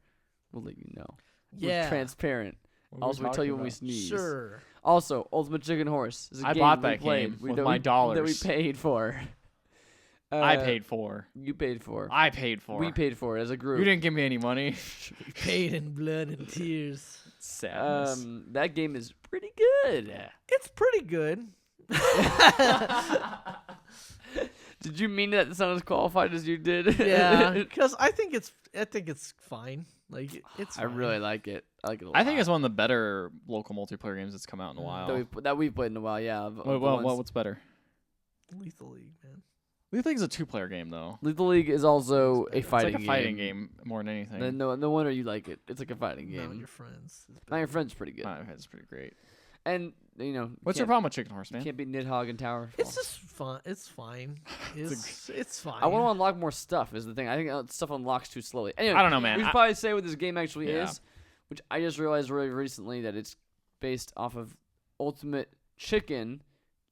We'll let you know. Yeah. We're transparent. Also, we tell you when we sneeze. Sure. Also, Ultimate Chicken Horse is a I game bought we that played. game We- with that my we- dollars. that we paid for. I paid for. You paid for. I paid for. We paid for it as a group. You didn't give me any money. Paid in blood and tears. Sadness. That game is pretty good. It's pretty good. Did you mean that to sound as qualified as you did? Yeah, because I think it's fine. Like it's. I fine. really like it. I like it a lot. I think it's one of the better local multiplayer games that's come out in a while. that we've played in a while. Yeah. What's better? Lethal League, man. Lethal League's a 2-player game though. Lethal League is also a It's fighting like a fighting game more than anything. Then no wonder you like it. It's like a fighting Not game. your friends. Not your friend's pretty good. It's pretty great. And you know, What's your problem with Chicken Horse, man? Can't be Nidhogg and Tower. It's just fun. It's fine. It's fine. I want to unlock more stuff. Is the thing. I think stuff unlocks too slowly. Anyway, I don't know, man. We should probably say what this game actually Yeah. is, which I just realized really recently that it's based off of Ultimate Chicken,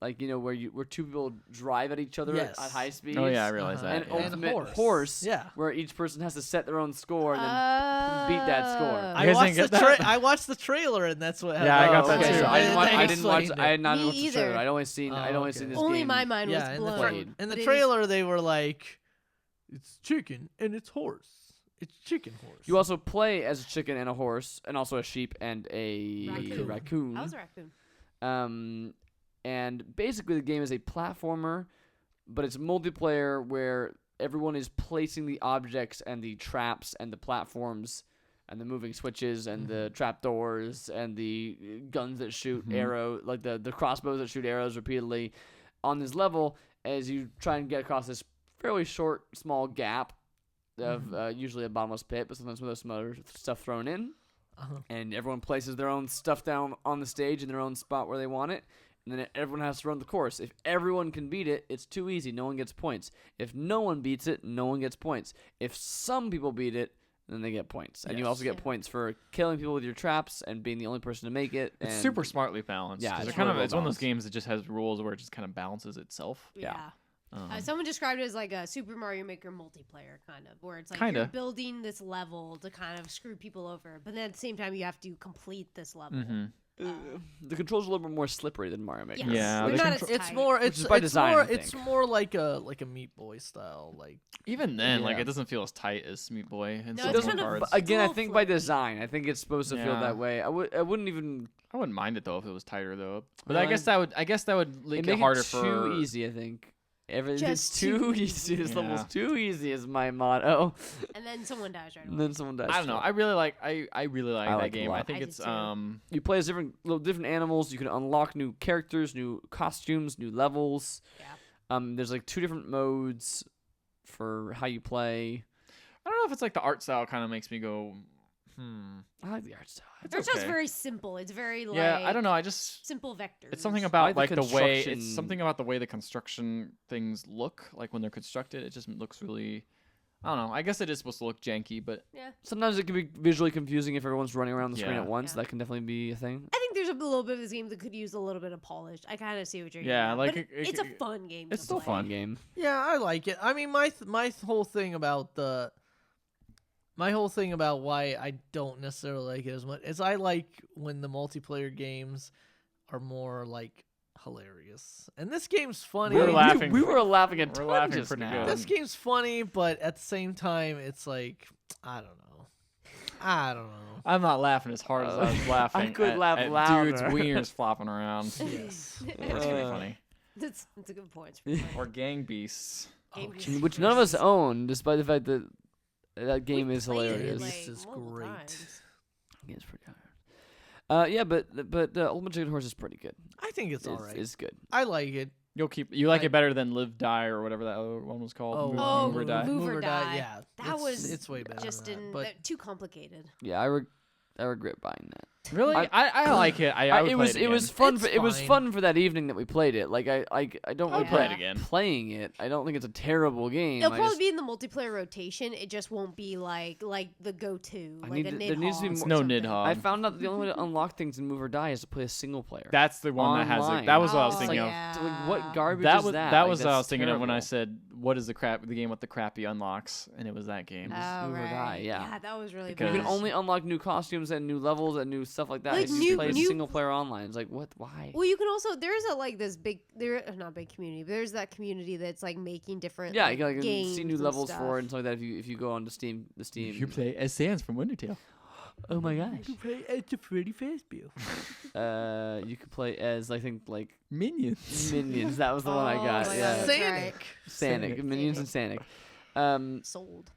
like where two people drive at each other Yes. at high speeds. Oh yeah, I realize And that. yeah. Ultimate Horse, Yeah. where each person has to set their own score and then beat that score. You guys didn't get that? I watched the trailer and that's what. Yeah, I got that okay, too. so I didn't watch. They I didn't watch. explained I it. had not Me watched the trailer. either. I'd only seen. I'd only okay. seen this Only game. my mind was Yeah, in the, blown. in But the it is- trailer they were like, "It's chicken and it's horse. It's chicken horse." You also play as a chicken and a horse, and also a sheep and a Raccoon. I was a raccoon. And basically the game is a platformer, but it's multiplayer where everyone is placing the objects and the traps and the platforms and the moving switches and the trapdoors and the guns that shoot arrows, like the crossbows that shoot arrows repeatedly on this level as you try and get across this fairly short, small gap of usually a bottomless pit, but sometimes with some other stuff thrown in. And everyone places their own stuff down on the stage in their own spot where they want it. And then everyone has to run the course. If everyone can beat it, it's too easy. No one gets points. If no one beats it, no one gets points. If some people beat it, then they get points. And you also get points for killing people with your traps and being the only person to make it. It's and super smartly balanced. Yeah, 'cause it's they're really it's one of those well-balanced. games that just has rules where it just kind of balances itself. Yeah. Someone described it as like a Super Mario Maker multiplayer kind of, where it's like you're building this level to kind of screw people over, but then at the same time you have to complete this level. The controls are a little bit more slippery than Mario Maker. Yes. Yeah, They're the not as It's tight. more. Which It's is by it's design, more. I It's think. more like a Meat Boy style. Like Even then, like Yeah. it doesn't feel as tight as Meat Boy and No, some it's more kind of- cards. But again, I Full think by flavor. design, I think it's supposed to feel Yeah. that way. I wouldn't even. I wouldn't mind it though if it was tighter though. But Well, I guess that would make It it make harder it for too easy. I think. Everything's Just too too easy. This Yeah. level's too easy is my motto. And then someone dies right And away. then someone dies. I don't know. I really like I really like I that like it a game. I lot. think I do it's too. You play as different animals. You can unlock new characters, new costumes, new levels. Yeah. There's like 2 different modes for how you play. I don't know if it's like the art style kind of makes me go I like the art style. It's It's just okay. very simple. It's very like Yeah, I don't know. I just simple vectors. it's something I about like the like the way it's construction- something about the way the construction things look like when they're constructed. It just looks really. I don't know. I guess it is supposed to look janky, but Yeah. Sometimes it can be visually confusing if everyone's running around the screen Yeah. at once. Yeah. That can definitely be a thing. I think there's a little bit of this game that could use a little bit of polish. I kind of see what you're Yeah, getting at, like but it- it's a fun game. it's to still play. fun. Game. yeah, I like it. I mean, my whole thing about why I don't necessarily like it as much is I like when the multiplayer games are more like hilarious. And this game's funny. We're laughing. We were laughing at We're tons laughing just pretty now. good. This game's funny, but at the same time, it's like I don't know. I'm not laughing as hard as I was laughing. could at, laugh at louder. dudes' wieners flopping around. Yes. That's pretty funny. That's a good point. Or gang beasts. Game Which none of us own, despite the fact that that game We've is played it, hilarious. This is multiple great. times. It's pretty hard. Yeah, but Ultimate Chicken Horse is pretty good. I think it's all right. It's good. I like it. You like it better than Live Die or whatever that other one was called. Oh, Move or Die. Move or Die. Yeah, That was it's way better. Just than that, in but too complicated. Yeah, I regret buying that. Really? I like it. I would it play was it it was again. fun. It's it was fine. fun for that evening that we played it. Like I don't I would regret play it again. playing it. I don't think it's a terrible game. It'll I probably just- be in the multiplayer rotation. It just won't be like the go-to, I like need a to- Nidhogg. there needs to be or more- No something. Nidhogg. I found out the only way to unlock things in Move or Die is to play a single player. That's the one that has Online. it. That was what I was Oh, thinking of. yeah. Like, what garbage That is was that? that Like, was what I that's was thinking of when I terrible. said, "What is the game with the crappy unlocks?" And it was that game. Oh, Move or right. Die, yeah. that was really Because- You bad. can only unlock new costumes and new levels and new stuff like that. Like if you new- play new- single player online. It's like what? Why? Well, you can also there's not big community, but there's that community that's like making different Yeah, you can games see new and levels stuff. for it and stuff like that. If you go on to Steam, the Steam. You play as Sans from Undertale. Oh my gosh. it's a pretty Fable. You could play as I think like Minions. Minions. That was the one I Oh got. my Yeah. God. Sanic. Sanic. Minions and Sanic. Sold.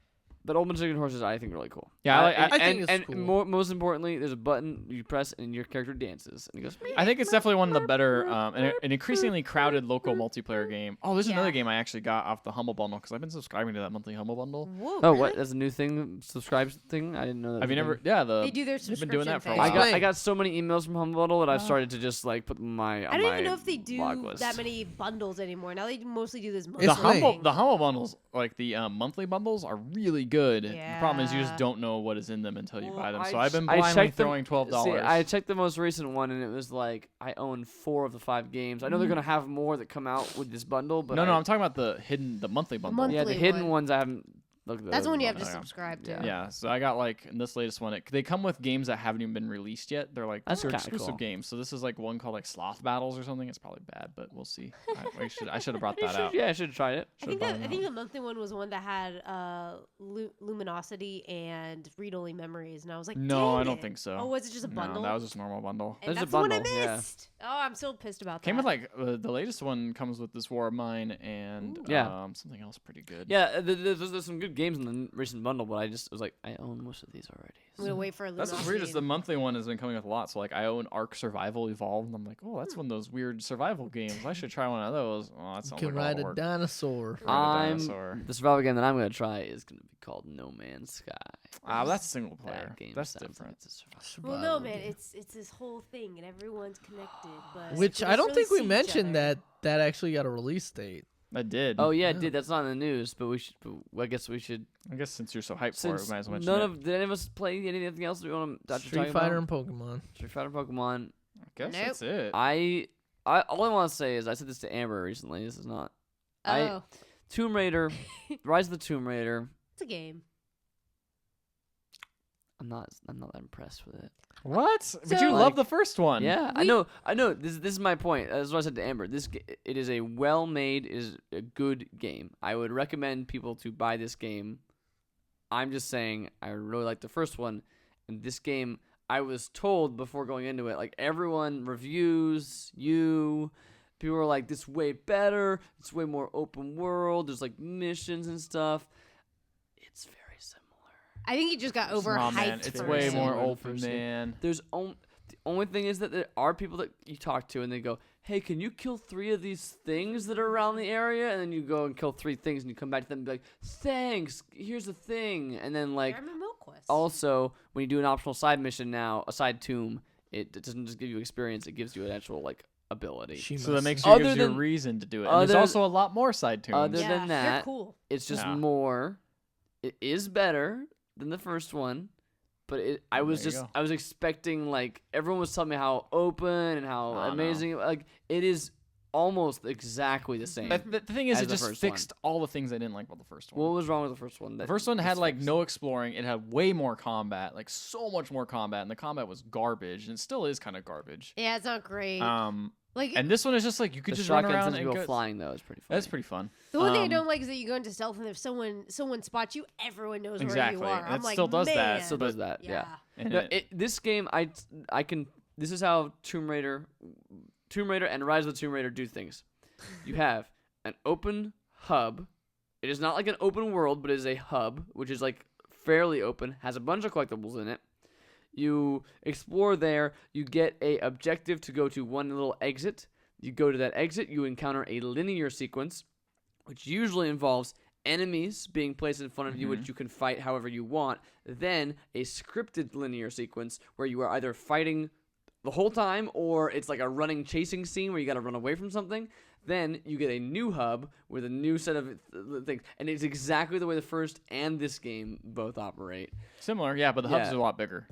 But open chicken horses, I think, are really cool. Yeah, I think it's cool. Most importantly, there's a button you press and your character dances and it goes. I think it's definitely one of the better, an increasingly crowded local multiplayer game. Oh, there's another game I actually got off the Humble Bundle because I've been subscribing to that monthly Humble Bundle. Whoa, Oh, really? what? That's a new thing. Subscribe thing. I didn't know that. Have you was a never? thing. Yeah, They do their they've been subscription doing that for a thing. while. I got so many emails from Humble Bundle that I've started to just like put my. I don't even know if they do list. that many bundles anymore. Now they mostly do this monthly The Explain. Humble Bundles, like the monthly bundles, are really good. The problem is you just Yeah. don't know what is in them until you Well, buy them. I So I've been I blindly checked them- throwing $12. See, I checked the most recent one and it was like I own 4 of the 5 games. I know they're gonna have more that come out with this bundle, but no, I'm talking about the monthly bundle. monthly yeah, the hidden one. ones I haven't looked at. That's those the one you have ones. to Yeah. subscribe to. Yeah. Yeah, so I got like in this latest one, they come with games that haven't even been released yet. They're like That's they're kinda exclusive cool. games. So this is like one called like Sloth Battles or something. It's probably bad, but we'll see. I should have brought that out. Yeah, I should have tried it. I think the monthly one was one that had luminosity and read-only memories, and I was like, No, dang I don't it. think so. Oh, was it just a No, bundle? that was just a normal bundle. And There's a that's the one I bundle, yeah. missed. Oh, I'm so pissed about that. Came with like the latest one comes with this War of Mine and Yeah. something else pretty good. Yeah, there's some good games in the recent bundle, but I just was like, I own most of these already. I'm gonna wait for That's luminosity. what's weird is the monthly one has been coming with a lot. So like I own Ark Survival Evolved, and I'm like, oh, that's one of those weird survival games. I should try one of those. Oh, that You sounds can like a lot ride of a work. dinosaur. Ride a dinosaur. The survival game that I'm gonna try is gonna be called No Man's Sky. That's single player. That game That's sounds different. Like it's a survival. Well, no, Survival man, game. it's this whole thing, and everyone's connected. But Which we I just don't really think we see each mentioned other. that actually got a release date. I did. Oh yeah, it Yeah. did. That's not in the news, but we should. But I guess we should. I guess since you're so hyped for it, Since we might as well mention none it. of did any of us play anything else that we want to Street Fighter and Pokemon. Street Fighter, Pokemon. I guess Nope. that's it. I all I want to say is I said this to Amber recently. This is not Oh, Tomb Raider, Rise of the Tomb Raider. it's a game. I'm not that impressed with it. What? But So- you love the first one. Yeah, I know. This is my point. That's what I said to Amber. It is a well-made, is a good game. I would recommend people to buy this game. I'm just saying I really like the first one, and this game I was told before going into it, like everyone reviews people are like, this is way better. It's way more open world. There's like missions and stuff. It's very similar. I think he just got Nah, overhyped. man, it's for way it. more Similar to the open, first game. man. The only thing is that there are people that you talk to and they go, hey, can you kill 3 of these things that are around the area? And then you go and kill 3 things and you come back to them and be like, thanks, here's the thing. And then like They're MMO quests. also when you do an optional side mission now, a side tomb, it doesn't just give you experience, it gives you an actual like ability. So that makes Other gives you a than- reason to do it. And there's other- also a lot more side tunes. other yeah, than they're that, cool. It's just Yeah. more. It is better than the first one, but I was There you just go. I was expecting like everyone was telling me how open and how Oh, no. amazing. Like it is almost exactly the same. The thing is, as it the just first one. fixed all the things I didn't like about the first one. What was wrong with the first one? The first one had like no exploring. It had way more combat, like so much more combat, and the combat was garbage, and it still is kind of garbage. Yeah, it's not great. Like And this one is just like you could The just run shotgun around since and you go go flying though is pretty funny. That's pretty fun. the one thing I um, don't like is that you go into stealth, and if someone spots you, everyone knows Exactly, where you are. and I'm it like, still does that, man. Still does that. Yeah. And No, this game I can. This is how Tomb Raider and Rise of the Tomb Raider do things. You have an open hub. It is not like an open world, but it is a hub, which is like fairly open, has a bunch of collectibles in it. You explore there, you get a objective to go to one little exit. You go to that exit, you encounter a linear sequence, which usually involves enemies being placed in front of you, which you can fight however you want. Then a scripted linear sequence where you are either fighting the whole time or it's like a running chasing scene where you got to run away from something. Then you get a new hub with a new set of things, and it's exactly the way the first and this game both operate. similar, yeah, but the hubs Yeah. are a lot bigger.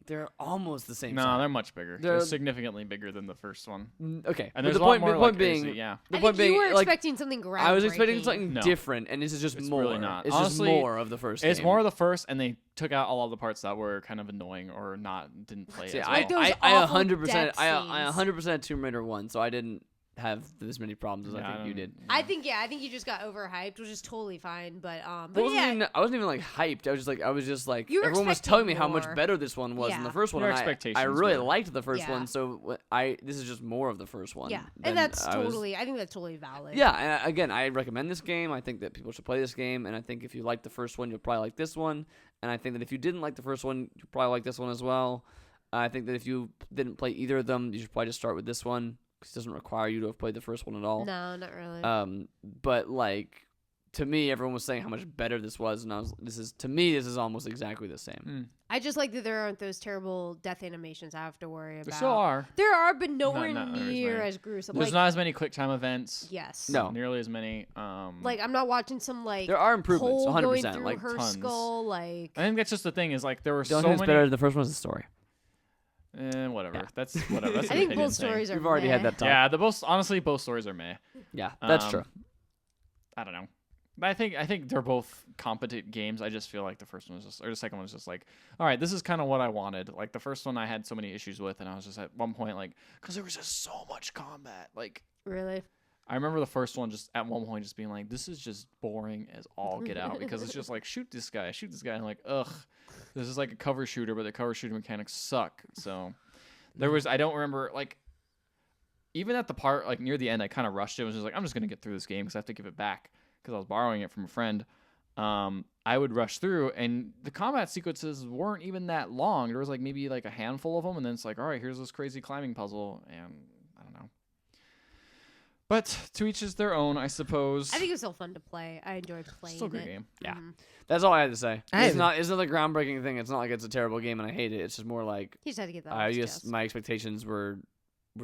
They're almost the same No, size. they're much bigger. They're- They're significantly bigger than the first one. Okay, And but there's the a lot point, more the point like being, crazy, yeah. the I point think you being, were like, expecting something groundbreaking. I was expecting something No. different, and this is just It's more. really not. It's Honestly, just more of the first. It's game. more of the first, and they took out all of the parts that were kind of annoying or didn't play See, as I well. those I awful 100% death I scenes. 100% Tomb Raider 1, so I didn't have as many problems as I think you did. I think you just got overhyped, which is totally fine. But I wasn't even like hyped. I was just like everyone was telling me how much better this one was than the first one. Your And expectations I really were. liked the first one, so this is just more of the first one. Yeah, than and that's I was- totally. I think that's totally valid. Yeah, and again, I recommend this game. I think that people should play this game, and I think if you like the first one, you'll probably like this one. And I think that if you didn't like the first one, you'll probably like this one as well. I think that if you didn't play either of them, you should probably just start with this one because it doesn't require you to have played the first one at all. No, not really. But like to me, everyone was saying how much better this was, and this is almost exactly the same. I just like that there aren't those terrible death animations I have to worry about. There still are. There are, but nowhere not near as as gruesome. There's not as many quick time events. Yes. No. Nearly as many. Like I'm not watching some like There are improvements, hole 100%, going through like her tons. skull. Like I think that's just the thing is like there were The only so thing that's many. better than the first one is the story. Whatever. Yeah. That's whatever. That's I an think opinion both thing. stories are. We've already had meh. that talk. Yeah, both stories are meh. Yeah, that's true. I don't know. But I think they're both competent games. I just feel like the first one was just, or the second one was just like, all right, this is kind of what I wanted. Like the first one I had so many issues with, and I was just at one point like, because there was just so much combat. Like Really? I remember the first one just at one point just being like, this is just boring as all get out because it's just like shoot this guy, and I'm like, ugh, this is like a cover shooter, but the cover shooter mechanics suck. So there was I don't remember like. Even at the part like near the end, I kind of rushed it. I was just like, I'm just gonna get through this game because I have to give it back because I was borrowing it from a friend. I would rush through, and the combat sequences weren't even that long. There was like maybe like a handful of them, and then it's like, all right, here's this crazy climbing puzzle, and I don't know. But to each is their own, I suppose. I think it was still fun to play. I enjoyed playing Still a great it. game. Yeah. That's all I had to say. I It's not a groundbreaking thing. It's not like it's a terrible game and I hate it. It's just more like He just had to get that. I off his guess chest. my expectations were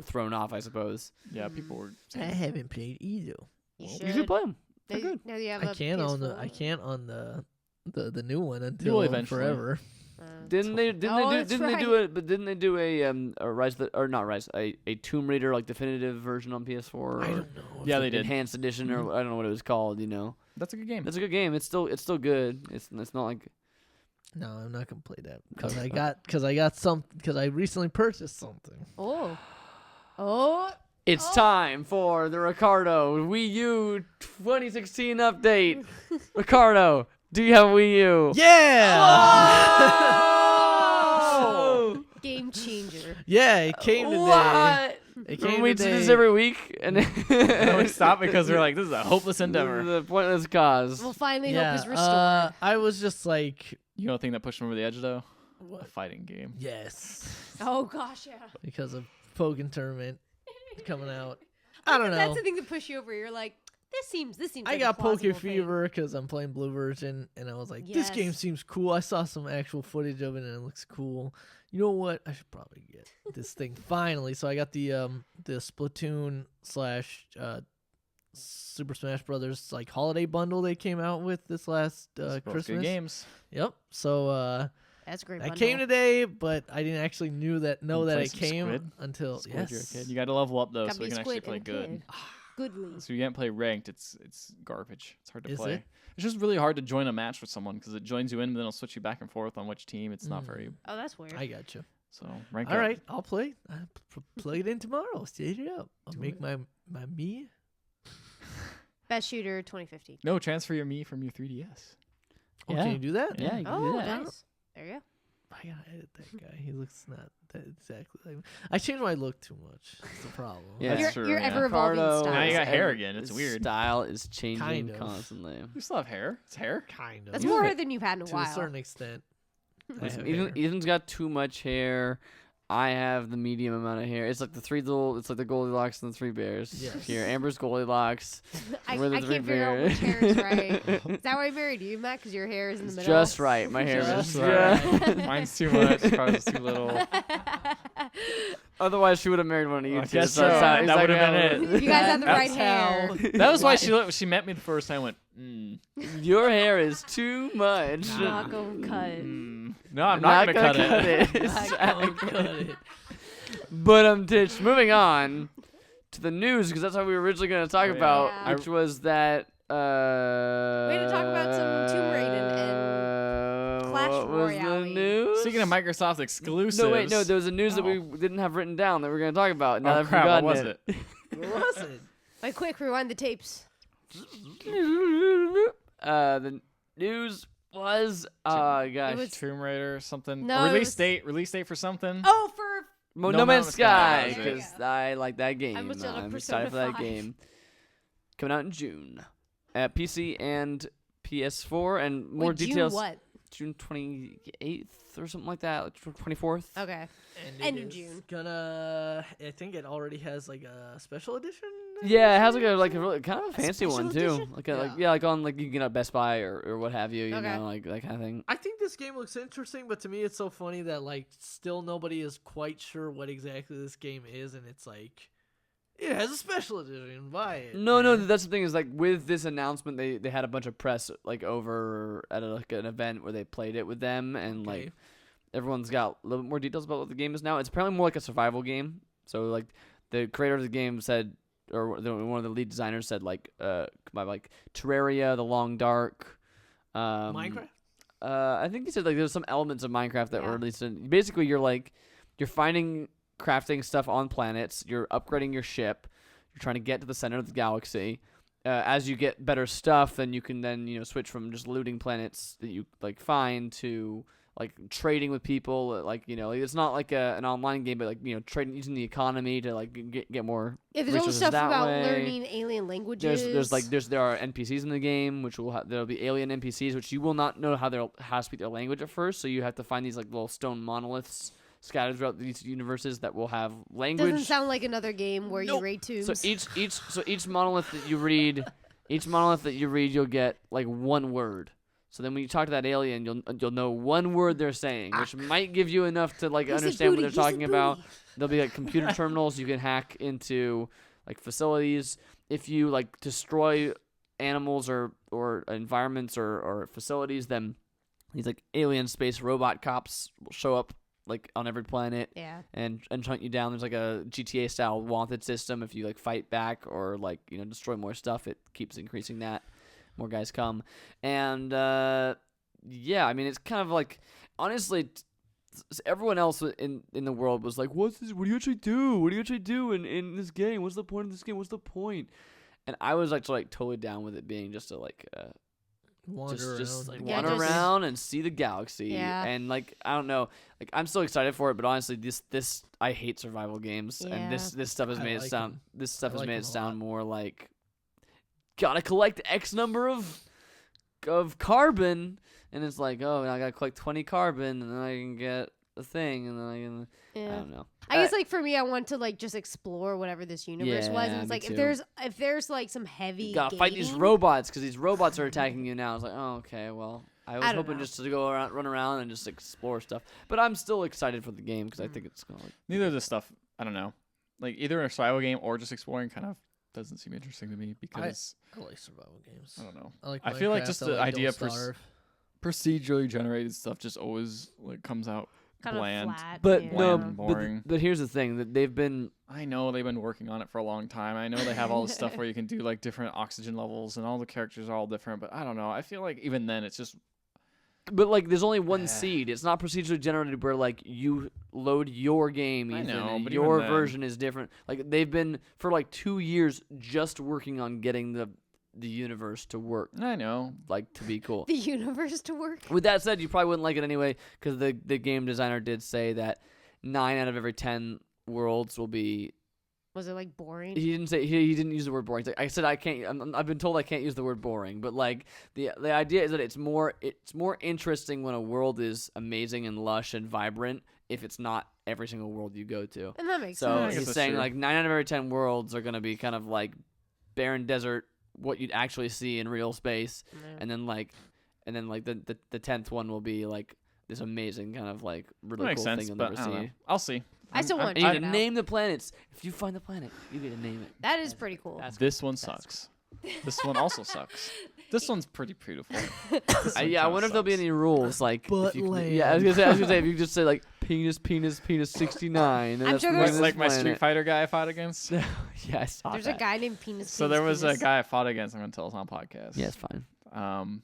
thrown off, I suppose. Yeah, people were. I haven't played either. You You should play them. Now, They're good. now you have I a can't on PS4. the new one will until eventually. forever. Didn't they that's do it? But didn't they do a Rise or not Rise a Tomb Raider like definitive version on PS4? Or I don't know. if Yeah, it- they did. enhanced edition or I don't know what it was called. You know, That's a good game. it's a good game. It's still good. It's not like No, I'm not gonna play that because I recently purchased something. Oh. it's time for the Ricardo Wii U 2016 update. Ricardo, do you have a Wii U? Yeah. Oh! Game changer. Yeah, it came today. What? It came We do today. this every week, and No, we stopped because we're like, this is a hopeless endeavor. This is a pointless cause. We'll finally Yeah, hope is restored. I was just like, You know the thing that pushed him over the edge though? A what? fighting game. Yes, Oh gosh, yeah. because of Pokken Tournament coming out. I don't know. That's the thing that pushed you over. You're like, this seems. I like got a plausible Poke thing. Fever because I'm playing Blue version, and I was like, this game Yes. seems cool. I saw some actual footage of it, and it looks cool. You know what? I should probably get this thing finally. So I got the Splatoon / Super Smash Brothers like holiday bundle they came out with this last Both Christmas. good games. Yep. So That's a great. I Bundle. came today, but I didn't actually know that play it some came Squid? until Squid, you're a yes. kid. You got to level up though, Gotta so we be can actually squid play and a good. kid. Goodly. So you can't play ranked. It's garbage. It's hard to Is play. it? It's just really hard to join a match with someone because it joins you in, but then it'll switch you back and forth on which team. It's not very. Oh, that's weird. I got you. So rank All up. right, I'll play. I'll play it in tomorrow. Stage it up. I'll Do make it. my me. Best shooter 2015. No, transfer your me from your 3DS. Oh, Yeah. can you do that? Yeah, you can Oh, do that. nice. There you go. I gotta edit that guy. He looks not that exactly like me. I changed my look too much. That's the problem. Yeah. That's Your true, your yeah. ever evolving Ricardo style. Now you got is hair ev- again. It's his weird. Style is changing Kind of. constantly. You still have hair. It's hair. Kind of. That's You more have hair it than you've had in a to while. a certain extent. I Listen, have hair. Ethan's got too much hair. I have the medium amount of hair. It's like it's like the Goldilocks and the Three Bears. Yes. Here, Amber's Goldilocks. I We're the can't three figure out bears. which hair is right. Is that why I married you, Matt? Because your hair is in the It's middle. just right. My hair Just is right. Mine's too much. Carlos is too little. Otherwise, she would have married one of you I two. guess so that's so. how- That would've exactly been how it. You guys have the right That's hair. how- That was why she met me the first time. Went. Your hair is too much. Not gonna cut it. No, I'm not gonna cut it. Not gonna cut it. But moving on to the news because that's what we were originally going to talk Oh, yeah. about, Yeah. which was that. We had to talk about some Tomb Raider and Clash what was Royale. the news? Speaking of Microsoft exclusives. no, wait, no. There was a news that we didn't have written down that we were going to talk about. Now Oh I've crap! What forgotten was it? What was it? Like, quick, rewind the tapes. The news was gosh. It was- Tomb Raider or something. No, A it release was- date for something. Oh, for No Man's Sky, There you because go. I like that game. I almost yelled at I'm Persona excited for that 5. game. Coming out in June. At PC and PS4, and more Wait, June details. what? June 28th or something like that, 24th. Okay. And End it of is June. Gonna. I think it already has like a special edition. Yeah, it has like a really kind of a fancy one special too. edition? Like on like you can get at Best Buy or what have you. You Okay. know, like that kind of thing. I think this game looks interesting, but to me, it's so funny that like still nobody is quite sure what exactly this game is, and it's like it has a special edition. Buy it. No, man. that's the thing is like with this announcement, they had a bunch of press like over at like an event where they played it with them, and Okay. like everyone's got a little bit more details about what the game is now. It's apparently more like a survival game. So like the creator of the game said, or one of the lead designers said like like Terraria, The Long Dark, Minecraft. I think he said like there's some elements of Minecraft that were Yeah. released in. Basically, you're finding crafting stuff on planets. You're upgrading your ship. You're trying to get to the center of the galaxy. As you get better stuff, then you can switch from just looting planets that you like find to like trading with people. Like it's not like an online game, but like trading using the economy to like get more. Yeah, there's also resources stuff that about way. learning alien languages. There are NPCs in the game which there'll be alien NPCs which you will not know how to speak their language at first, so you have to find these like little stone monoliths scattered throughout these universes that will have language. Doesn't sound like another game where you Nope. raid tombs. So each monolith that you read, you'll get like one word. So then when you talk to that alien, you'll know one word they're saying, which might give you enough to like He said understand what booty, they're he said talking about. booty. There'll be like computer terminals you can hack into like facilities. If you like destroy animals or environments or facilities, then these like alien space robot cops will show up like on every planet Yeah. and hunt you down. There's like a GTA style wanted system. If you like fight back or like destroy more stuff, it keeps increasing that. More guys come, and yeah, I mean it's kind of like honestly, everyone else in the world was like, "What's this? What do you actually do? What do you actually do in this game? What's the point of this game? What's the point?" And I was actually like totally down with it being just to like Wander just around. like Yeah, wander just- around and see the galaxy. Yeah. And like I don't know, like I'm still excited for it, but honestly, this I hate survival games, and this stuff has I made it like sound 'em. this stuff I has like made 'em it a sound more like gotta collect X number of carbon, and it's like, oh, I gotta collect 20 carbon, and then I can get a thing, and then I can Yeah. I don't know. I guess like for me, I want to like just explore whatever this universe was. And Yeah, it's me like too. if there's like some heavy Gotta fight these gating- robots because these robots are attacking you now. It's like, oh, okay, well, I was don't hoping know. just to go around, run around, and just explore stuff. But I'm still excited for the game because I think it's gonna. Neither of this stuff, I don't know. Like either a survival game or just exploring kind of doesn't seem interesting to me because I like survival games. I don't know. like I feel like Minecraft, just I the like idea Don't Starve. procedurally generated stuff just always like comes out kind bland. of flat. But yeah. no, Bland and but, boring. but here's the thing that they've been. I know they've been working on it for a long time. I know they have all this stuff where you can do like different oxygen levels and all the characters are all different, but I don't know. I feel like even then it's just But like, there's only one seed. It's not procedurally generated where like you load your game, I Ethan, know, and but your even then- version is different. Like they've been for like 2 years just working on getting the universe to work, I know. like to be cool. the universe to work. With that said, you probably wouldn't like it anyway because the game designer did say that 9 out of every 10 worlds will be. Was it like boring? He didn't say he didn't use the word boring. He's like, I said I can't. I've been told I can't use the word boring, but like the idea is that it's more interesting when a world is amazing and lush and vibrant if it's not every single world you go to. And that makes So I sense. guess he's that's saying true. like 9 out of every 10 worlds are gonna be kind of like barren desert, what you'd actually see in real space, Yeah. and then like the 10th one will be like this amazing kind of like really That makes cool sense, thing you'll but never I don't see. know. I'll see. I still want And to you check get it to out. name the planets. If you find the planet, you get to name it. That is pretty cool. This one sucks. This one also sucks. This one's pretty beautiful. This one Yeah, I kinda wonder if there'll be sucks. any rules like. Butt if you, land. yeah, I was gonna say if you just say like penis 69. Then I'm that's sure the there's- name of Like this my Street planet. Fighter guy I fought against. Yeah, I saw There's that. a guy named Penis. So there was a guy I fought against. I'm gonna tell us on podcast. Yeah, it's fine.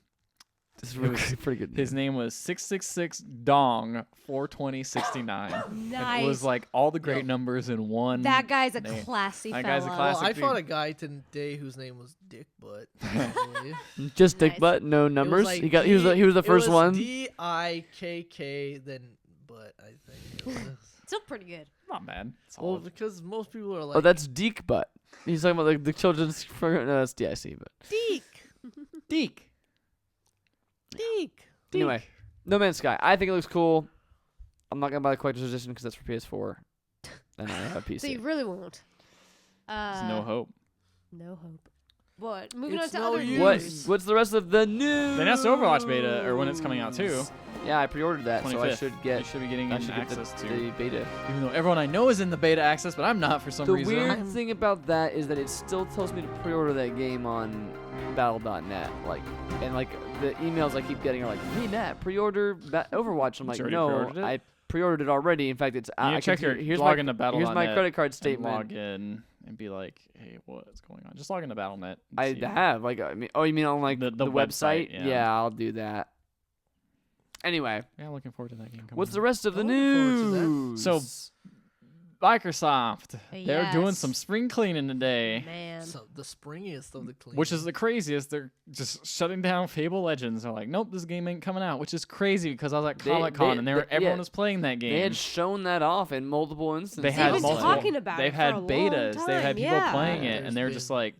This is really pretty good. His name was 666 Dong 42069. Nice. It was like all the great numbers in one. That guy's a name. classy That fella. guy's a classic Well, I dude. fought a guy today whose name was Dick Butt. actually. Just dick Nice. butt, no It was numbers. like He was the first one. DIKK, then Butt, I think. It was. Still pretty good. Not bad. Well, Solid. because most people are like, Oh, that's Deke butt. He's talking about like the children's. No, that's DIC. But Deke. Deke. Deke. anyway, No Man's Sky. I think it looks cool. I'm not gonna buy the collector's edition because that's for PS4, and I have a PC. So you really won't. There's no hope. No hope. What? Moving It's on to no other use. news. What's the rest of the news? They announced Overwatch beta, or when it's coming out too. Yeah, I pre-ordered that, so I 25th. should You get. should be getting I should get access to. the beta. Even though everyone I know is in the beta access, but I'm not for some The reason. weird thing about that is that it still tells me to pre-order that game on Battle.net, and the emails I keep getting are like, "Hey Matt, pre-order Overwatch." I'm But like, you already "No, pre-ordered it? I pre-ordered it already." In fact, it's You I check can your see- here's log my into here's my Battle.net credit card and statement. log in and be like, hey, what's going on? Just log into Battle.net. and I see. have oh, you mean on like The the website, website? yeah. I'll do that. Anyway, Yeah, looking forward to that game. Coming what's out. the rest of the I'm looking forward to that. news? So Microsoft, they're doing Yes. some spring cleaning today. Man. So the springiest of the clean. Which is the craziest. They're just shutting down Fable Legends. They're like, nope, this game ain't coming out, which is crazy because I was at They- Comic Con and yeah. everyone was playing that game. They had shown that off in multiple instances. They had been multiple. talking about they've it had for a long betas. They've had time, people yeah. playing Yeah, it, and there's they're been- just like,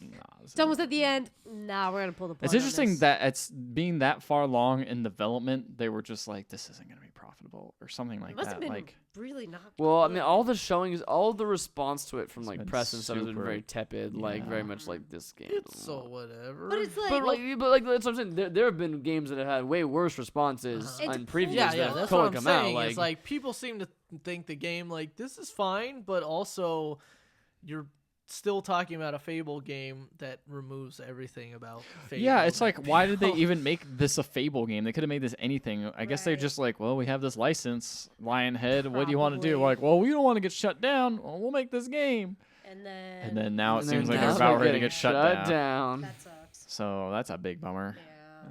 nah. It's almost at the end. Nah, we're gonna pull the plug. It's on interesting this. that it's being that far along in development. They were just like, this isn't going to be profitable or something like it must that. have been Like, really not. Well, I good. mean, all the showings, all the response to it from It's like been press and stuff has been super- very tepid, like yeah. very much like this game. It's so whatever. But it's like, But like that's what I'm saying. There have been games that have had way worse responses Uh-huh. on It's previews yeah, that yeah, have that's totally what I'm come saying. out. It's like people seem to think the game like this is fine, but also you're still talking about a Fable game that removes everything about Fable. yeah, it's like, why did they Fable. even make this a Fable game? They could have made this anything. I guess they're Right. just like, well, we have this license, Lionhead. What do you want to do? Probably. Like, well, we don't want to get shut down. Well, we'll make this game. and then. And then now it And seems then like they're now about ready to getting get shut down. That sucks. So that's a big bummer.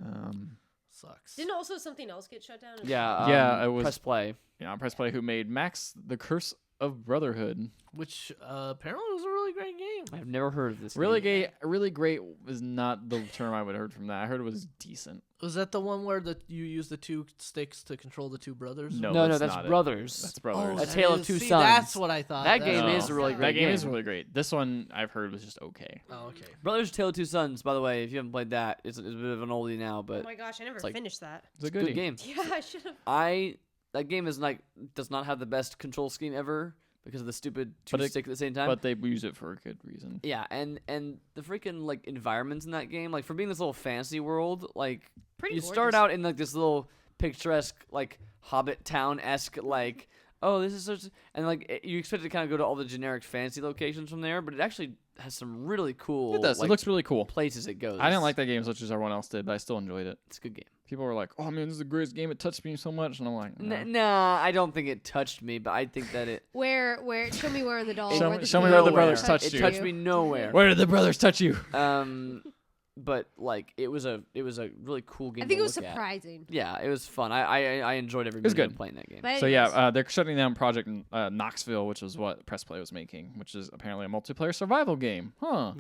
Yeah. sucks. Didn't also something else get shut down? Yeah, Yeah, it was- press play. Press Play, who made Max the Curse of Brotherhood. Which apparently was a really great game. I've never heard of this. Really game. really great is not the term I would have heard from that. I heard it was decent. Was that the one where you use the two sticks to control the two brothers? No, No, that's that's not it. Brothers. That's Brothers. A Tale of Two See, Sons. That's what I thought. That That's game what is I a really thought. great That game game. is really great. This one I've heard was just okay. Oh, okay. Brothers Tale of Two Sons. By the way, if you haven't played that, it's a bit of an oldie now, Oh but my gosh, I never it's like- finished that. It's a good goodie. game. Yeah, I should have. That game is does not have the best control scheme ever because of the stupid But two it- stick at the same time. But they use it for a good reason. yeah, and the freaking like environments in that game, like for being this little fantasy world, like Pretty you gorgeous. start out in like this little picturesque like Hobbit town esque like oh this is such and like you expect it to kind of go to all the generic fantasy locations from there, but it actually has some really cool. It does. Like, it looks really cool. places it goes. I didn't like that game as much as everyone else did, but I still enjoyed it. It's a good game. People were like, "Oh man, this is the greatest game. It touched me so much," and I'm like, no. Nah, I don't think it touched me, but I think that it. Where? Show me where in the doll. Show where me- the show me snake where the Nowhere. brothers touched It you. touched me nowhere. Where did the brothers touch you? But like it was a really cool game. I think to it was look at. surprising. Yeah, it was fun. I enjoyed every was minute of good. playing that game. But So anyways, yeah, they're shutting down Project Knoxville, which is what Press Play was making, which is apparently a multiplayer survival game. Huh.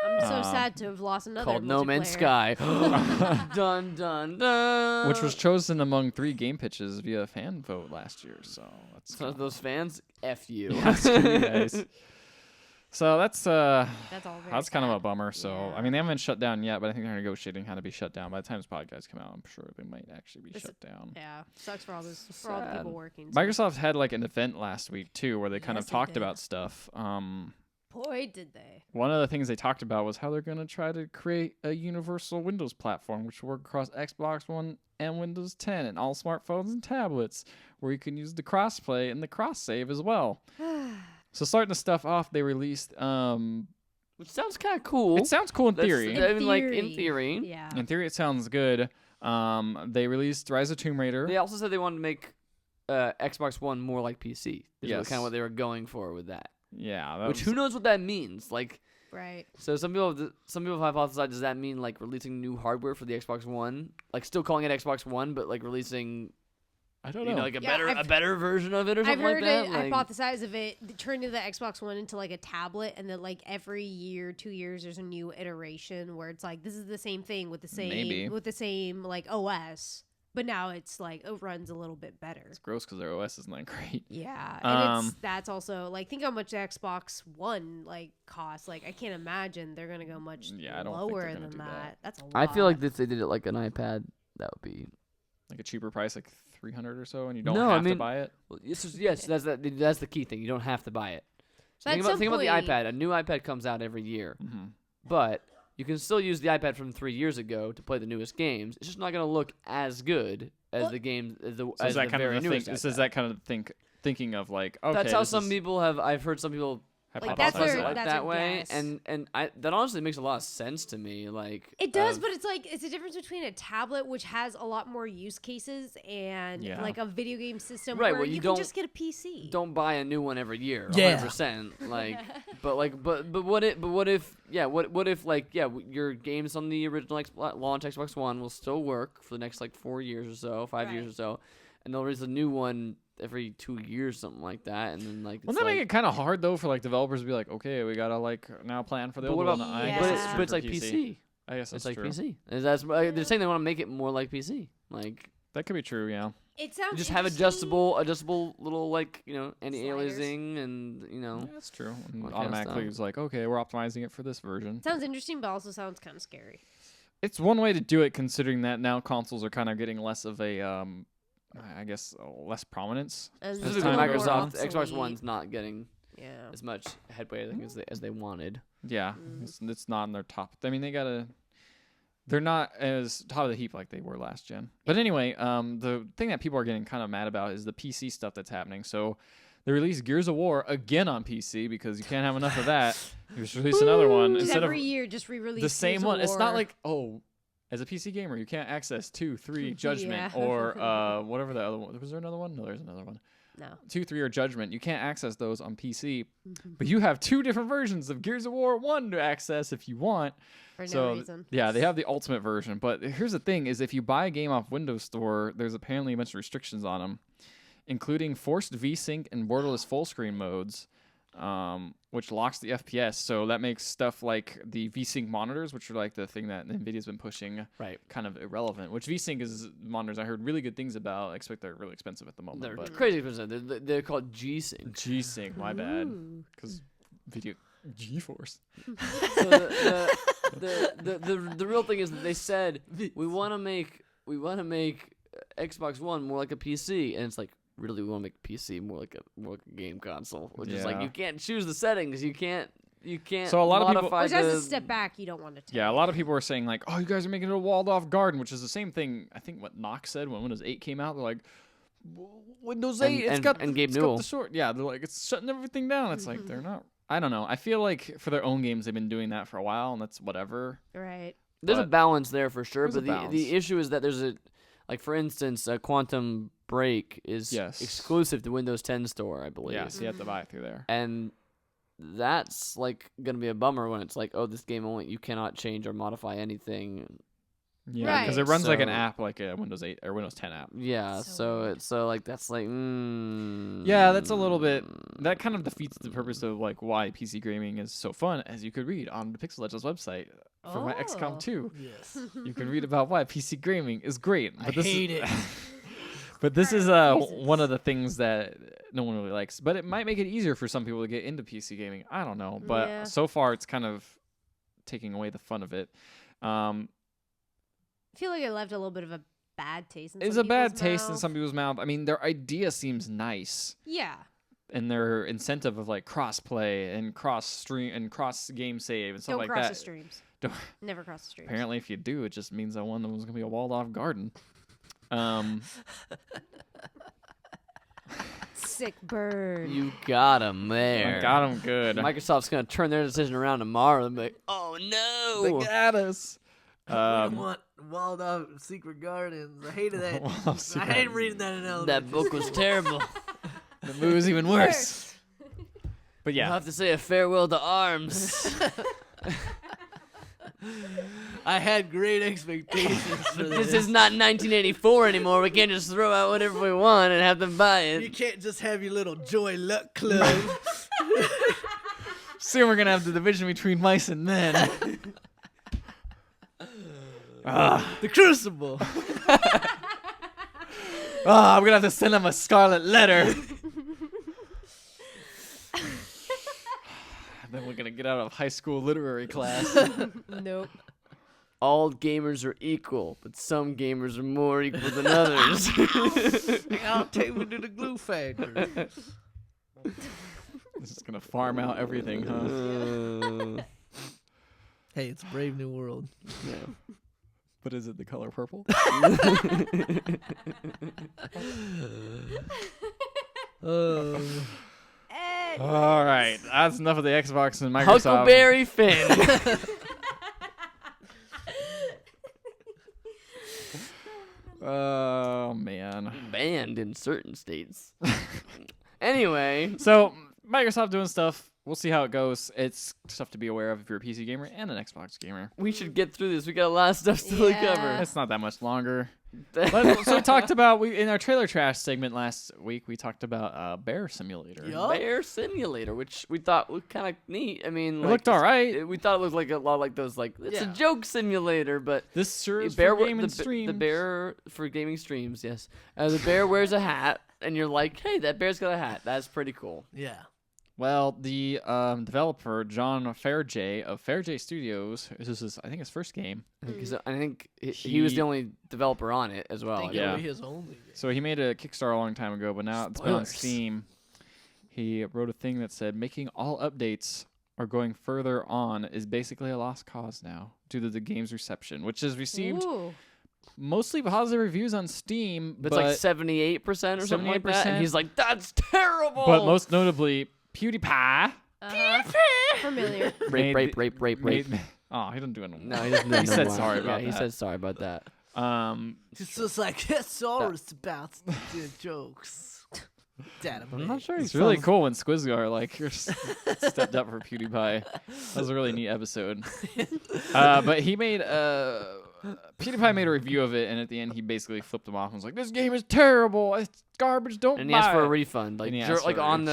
I'm so um, sad to have lost another. Called No Man's multiplayer. Sky. Dun dun dun. Which was chosen among 3 game pitches via fan vote last year. So that's So those fans, F you. Yeah, screw you guys. So that's That's all. Very that's kind of a sad. bummer. So Yeah. I mean, they haven't been shut down yet, but I think they're negotiating how to be shut down. By the time this podcast come out, I'm sure they might actually be This- shut down. Yeah, sucks for all those for all the Sad. people working. So. Microsoft had like an event last week too, where they kind Yes, of they talked did. about stuff. Boy, did they! One of the things they talked about was how they're going to try to create a universal Windows platform, which will work across Xbox One and Windows 10 and all smartphones and tablets, where you can use the crossplay and the cross save as well. So starting the stuff off, they released. Which sounds kind of cool. It sounds cool in That's- theory. I mean, like in theory. Yeah. In theory, it sounds good. They released Rise of Tomb Raider. They also said they wanted to make Xbox One more like PC. Is Yes. kind of what they were going for with that. Yeah, that Which was- who knows what that means? Like, Right. So some people have hypothesized, does that mean like releasing new hardware for the Xbox One, like still calling it Xbox One, but like releasing, I don't know. like Yeah, a better version of it or I've something like heard that? it hypothesize of it turning the Xbox One into like a tablet, and then like every year, 2 years, there's a new iteration where it's like this is the same thing with the same like OS, but now it's like it runs a little bit better. It's gross because their OS isn't that great. Yeah, and that's also like think how much the Xbox One like costs. Like I can't imagine they're gonna go much I don't think lower they're gonna than do that. That's a lot. I feel like if they did it like an iPad, that would be Like a cheaper price, like 300 or so, and you don't No, have I mean- to buy it. well, yes, that's the key thing. You don't have to buy it. So But think at about, some think about the point- iPad. A new iPad comes out every year, Mm-hmm. but you can still use the iPad from 3 years ago to play the newest games. It's just not going to look as good as Well- the game as the So as is that the kind very of the newest thing? iPad. Is that kind of thinking of like, okay, That's how this some is people have. I've heard some people Like, that's hypothesize their- it that's that a way, guess. and that honestly makes a lot of sense to me. Like It does, of- but it's like it's a difference between a tablet, which has a lot more use cases, and Yeah. like a video game system Right, where well, you you don't- can just get a PC. don't buy a new one every year. Yeah. 100%. Like, but what if your games on the original launch Xbox One will still work for the next like 4 years or so, 5 years Right. or so, and they'll release a new one every 2 years, something like that, and then like Wouldn't it's that like, make it kind of hard though for like developers to be like, okay, we gotta like now plan for the but old what one. about I Yeah. guess it's true but it's for like PC. I guess that's It's like true. PC. And that's they're saying they want to make it more like PC. Like That could be true. Yeah. It sounds you just have interesting. adjustable little like anti-aliasing and Yeah, that's true. And That kind of automatically stuff. it's like, okay, we're optimizing it for this version. Sounds interesting, but also sounds kind of scary. It's one way to do it, considering that now consoles are kind of getting less of a, I guess, less prominence. As As specifically time goes on. Microsoft, Xbox One's not getting Yeah. as much headway I think as they wanted. Yeah, Mm. it's not in their top. I mean, they're not as top of the heap like they were last gen. But anyway, the thing that people are getting kind of mad about is the PC stuff that's happening. So they released Gears of War again on PC because you can't have enough of that. You just release another one Just instead of every year, just re-release the same Gears of one. It's not War. like, oh, as a PC gamer, you can't access 2, 3 Judgment Yeah. or whatever the other one. Was there another one? No, there's another one. no. 2, 3 or Judgment. You can't access those on PC, Mm-hmm. but you have 2 different versions of Gears of War 1 to access if you want. For no So reason. yeah, they have the ultimate version. But here's the thing: is if you buy a game off Windows Store, there's apparently a bunch of restrictions on them, including forced VSync and borderless full screen modes, which locks the FPS. So that makes stuff like the VSync monitors, which are like the thing that Nvidia's been pushing, Right. kind of irrelevant. Which VSync is monitors I heard really good things about. I expect they're really expensive at the moment. They're But crazy expensive. They're called G-Sync. G-Sync, my bad, Ooh. because video GeForce. So the real thing is that they said we want to make Xbox One more like a PC, and it's like really we want to make PC more like a game console, which is like Yeah. you can't choose the settings, you can't So a lot of people- modify Which, as the a step back, you don't want to take. Yeah, a lot of people were saying like, "Oh, you guys are making it a walled-off garden," which is the same thing. I think what Knox said when Windows 8 came out. They're like, "Windows 8, And- it's got and Gabe it's got Newell. the short." Yeah, they're like, "It's shutting everything down." It's like they're not. I don't know. I feel like for their own games, they've been doing that for a while, and that's whatever. Right. There's a But balance there for sure, there's a but balance. the issue is that there's a like for instance, Quantum Break is Yes. exclusive to Windows 10 store, I believe. Yeah, so you have to buy it through there. And that's like gonna be a bummer when it's like, oh, this game only you cannot change or modify anything. Yeah, because Right. it runs like an So- app, like a Windows 8 or Windows 10 app. Yeah, So so weird. it's so like that's like Yeah, that's a little bit. That kind of defeats the purpose of like why PC gaming is so fun, as you could read on the Pixel Legends website for my Oh. XCOM 2. Yes. You can read about why PC gaming is great. I But this hate is, it. But this is Jesus. one of the things that no one really likes. But it might make it easier for some people to get into PC gaming. I don't know. But Yeah. so far, it's kind of taking away the fun of it. I feel like it left a little bit of a bad taste in It's some a bad people's taste in mouth. some people's mouth. I mean, their idea seems nice. Yeah. And their incentive of like cross play and cross stream and cross game save and stuff Don't like cross that. the streams. Don't- Never cross the streams. Apparently, if you do, it just means that one of them is gonna be a walled off garden. Sick bird. You got him there. Got him good. Microsoft's gonna turn their decision around tomorrow and be like, oh They no. got us. We don't want walled off secret gardens. I hated that. Walled-off I secret hated reading that in elementary. That book was terrible. The movie's even worse. But We'll yeah, have to say a farewell to arms. I had great expectations for this. This is not 1984 anymore. We can't just throw out whatever we want and have them buy You it. can't just have your little Joy Luck Club. soon we're gonna have the division between mice and men. The Crucible. I'm gonna have to send him a scarlet letter. Then we're gonna get out of high school literary class. Nope. All gamers are equal, but some gamers are more equal than others. I'll take me to the glue factory. This is gonna farm out everything, huh? Hey, it's Brave New World. But is it the color purple? All right, that's enough of the Xbox and Microsoft. Huckleberry Finn. Oh man. Banned in certain states. Anyway, So Microsoft doing stuff. We'll see how it goes. It's stuff to be aware of if you're a PC gamer and an Xbox gamer. we should get through this. We got a lot of stuff still to Yeah. cover. It's not that much longer. So we talked about in our trailer trash segment last week. We talked about Bear Simulator. Yup. Bear Simulator, which we thought looked kind of neat. I mean, It like, looked all right. we thought it looked like a lot like those, like it's a Yeah. joke simulator, but This sure is bear for wa- gaming the, streams. the bear for gaming streams, yes. The bear wears a hat, and you're like, hey, that bear's got a hat. That's pretty cool. Yeah. Well, the developer John Fairjay of Fairjay Studios. This is, I think, his first game. Because I think he was the only developer on it as well. Think yeah. it'll be his only game. So he made a Kickstarter a long time ago, but now it's been on Spoilers. Steam. He wrote a thing that said making all updates or going further on is basically a lost cause now due to the game's reception, which has received Ooh. mostly positive reviews on Steam, But it's like 78% or something like that. 78%. And he's like, that's terrible. but most notably PewDiePie. Familiar. made rape. Oh, he didn't do it. No, he doesn't. He said more. sorry about yeah, he that. said sorry about that. It's just like, it's always about the jokes. Dad, I'm not sure. It's really cool when Squizgar stepped up for PewDiePie. That was a really neat episode. But he made PewDiePie made a review of it, and at the end he basically flipped him off and was like, "This game is terrible. It's garbage. Don't And buy he asked for a it." refund, like And he asked like for a on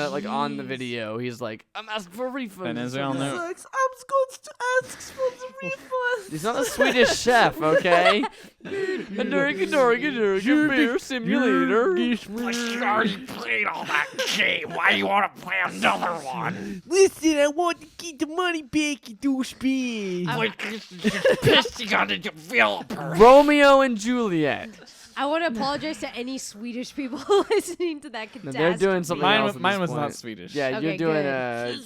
the video. He's like, I'm asking for a refund. And as we all know, I'm going to ask for the refund. He's not a Swedish chef, okay? Beer simulator. you already played all that game. Why do you want to play another one? Listen, I want to keep the money back, you douchebag. Pissed you got a developer. Romeo and Juliet. I want to apologize to any Swedish people listening to that No, catastrophe. they're doing something else. at Mine this was point. not Swedish. Yeah, Okay, you're doing good.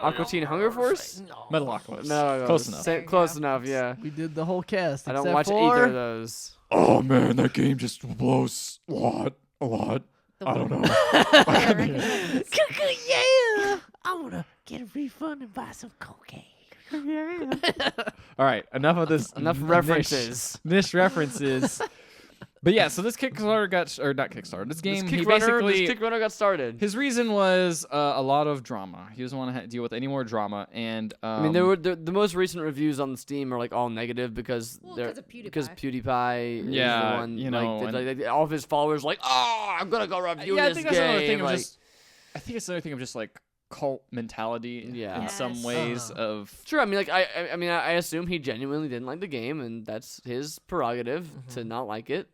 Aqua Teen Hunger Force? Metalocalypse. No, Close enough. There you Close go. enough, yeah. We did the whole cast. I don't except watch for either of those. Oh man, that game just blows a lot. I don't know. Yeah, I want to get a refund and buy some cocaine. All right, enough of this. Enough references. Niche references. But yeah, so this Kickstarter not Kickstarter. This game, he basically, This Kick got started. his reason was a lot of drama. He doesn't want to deal with any more drama, and I mean, the most recent reviews on Steam are like all negative because Well, they're 'cause of PewDiePie. because PewDiePie Yeah, is the one. you know, like, all of his followers like, oh, I'm gonna go review yeah, I this think that's another game. thing of like, just. I think it's another thing of just like cult mentality. Yeah. In some Yes. ways of. True. I mean, like I assume he genuinely didn't like the game, and that's his prerogative to not like it.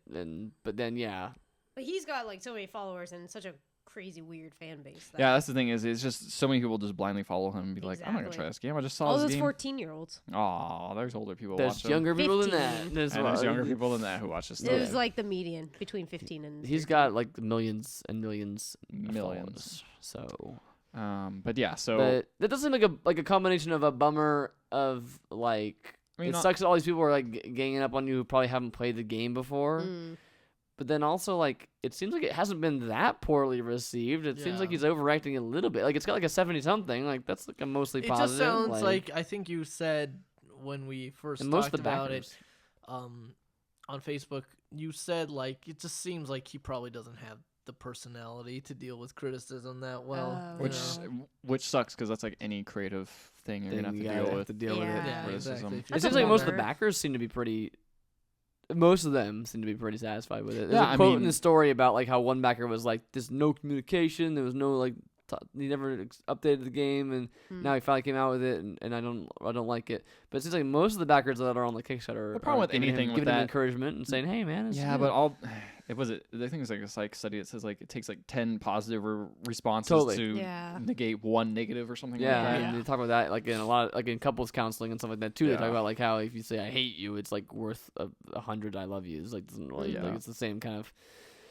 But then, yeah, But he's got like so many followers and such a crazy weird fan base. Yeah, that's the thing is, it's just so many people just blindly follow him and be like, I'm not gonna Exactly. try this game. I just saw all this those game. 14-year-olds. Aw, there's older people there's watching. younger people than 15. that. There's, And there's younger people than that who watch this It stuff. was like the median between 15 and. He's 13. got like millions and millions, of Millions. followers, So. But yeah, so But that does seem like a combination of a bummer of like I mean, it not- sucks that all these people are like ganging up on you who probably haven't played the game before. Mm. But then also like it seems like it hasn't been that poorly received. It seems like Yeah. he's overacting a little bit. Like it's got like a 70 something. Like that's like a mostly It positive. just sounds like I think you said when we first and most talked of the about backers. it on Facebook. You said like it just seems like he probably doesn't have the personality to deal with criticism that well. Oh. you know? Which sucks because that's like any creative thing you're gonna have to deal with. Yeah. Yeah, criticism. exactly. It That's seems a like most of the bummer. backers seem to be pretty. Most of them seem to be pretty satisfied with it. There's Yeah, a I quote in mean- the story about like how one backer was like, "There's no communication. There was no like, he never updated the game, and now he finally came out with it, and I don't like it." But it seems like most of the backers that are on the Kickstarter The problem are with giving anything him, with giving him that- encouragement and saying, "Hey man, it's Yeah, good." but the thing is like a psych study that says like it takes like 10 positive responses Totally. to Yeah. negate one negative or something yeah, like that. and they talk about that like in a lot of, like in couples counseling and stuff like that too. They talk Yeah. about like how if you say I hate you, it's like worth 100 I love you. It's like doesn't really Yeah. like it's the same kind of.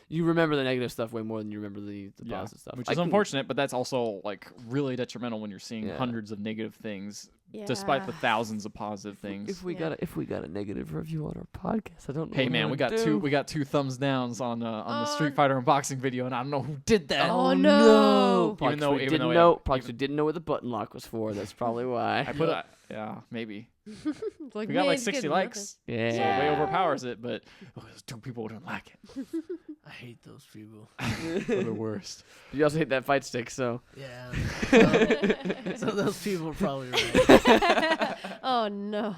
You remember the negative stuff way more than you remember the Yeah, positive stuff, which I is can- unfortunate, but that's also like really detrimental when you're seeing Yeah. hundreds of negative things, Yeah. despite the thousands of positive things. If we Yeah. got a negative review on our podcast, I don't know. Hey what man, I'm we gonna got do. two thumbs downs on the Oh, Street Fighter unboxing video, and I don't know who did that. Oh, no. Probably Even though- 'cause we even didn't though it- know, even- probably 'cause we didn't know what the button lock was for. That's probably why. I put maybe Like, we got man, like it's 60 good likes. Yeah. So it way overpowers it, but those 2 people didn't like it. I hate those people. They're the worst. You also hate that fight stick, so. Yeah. So those people are probably right. Oh no.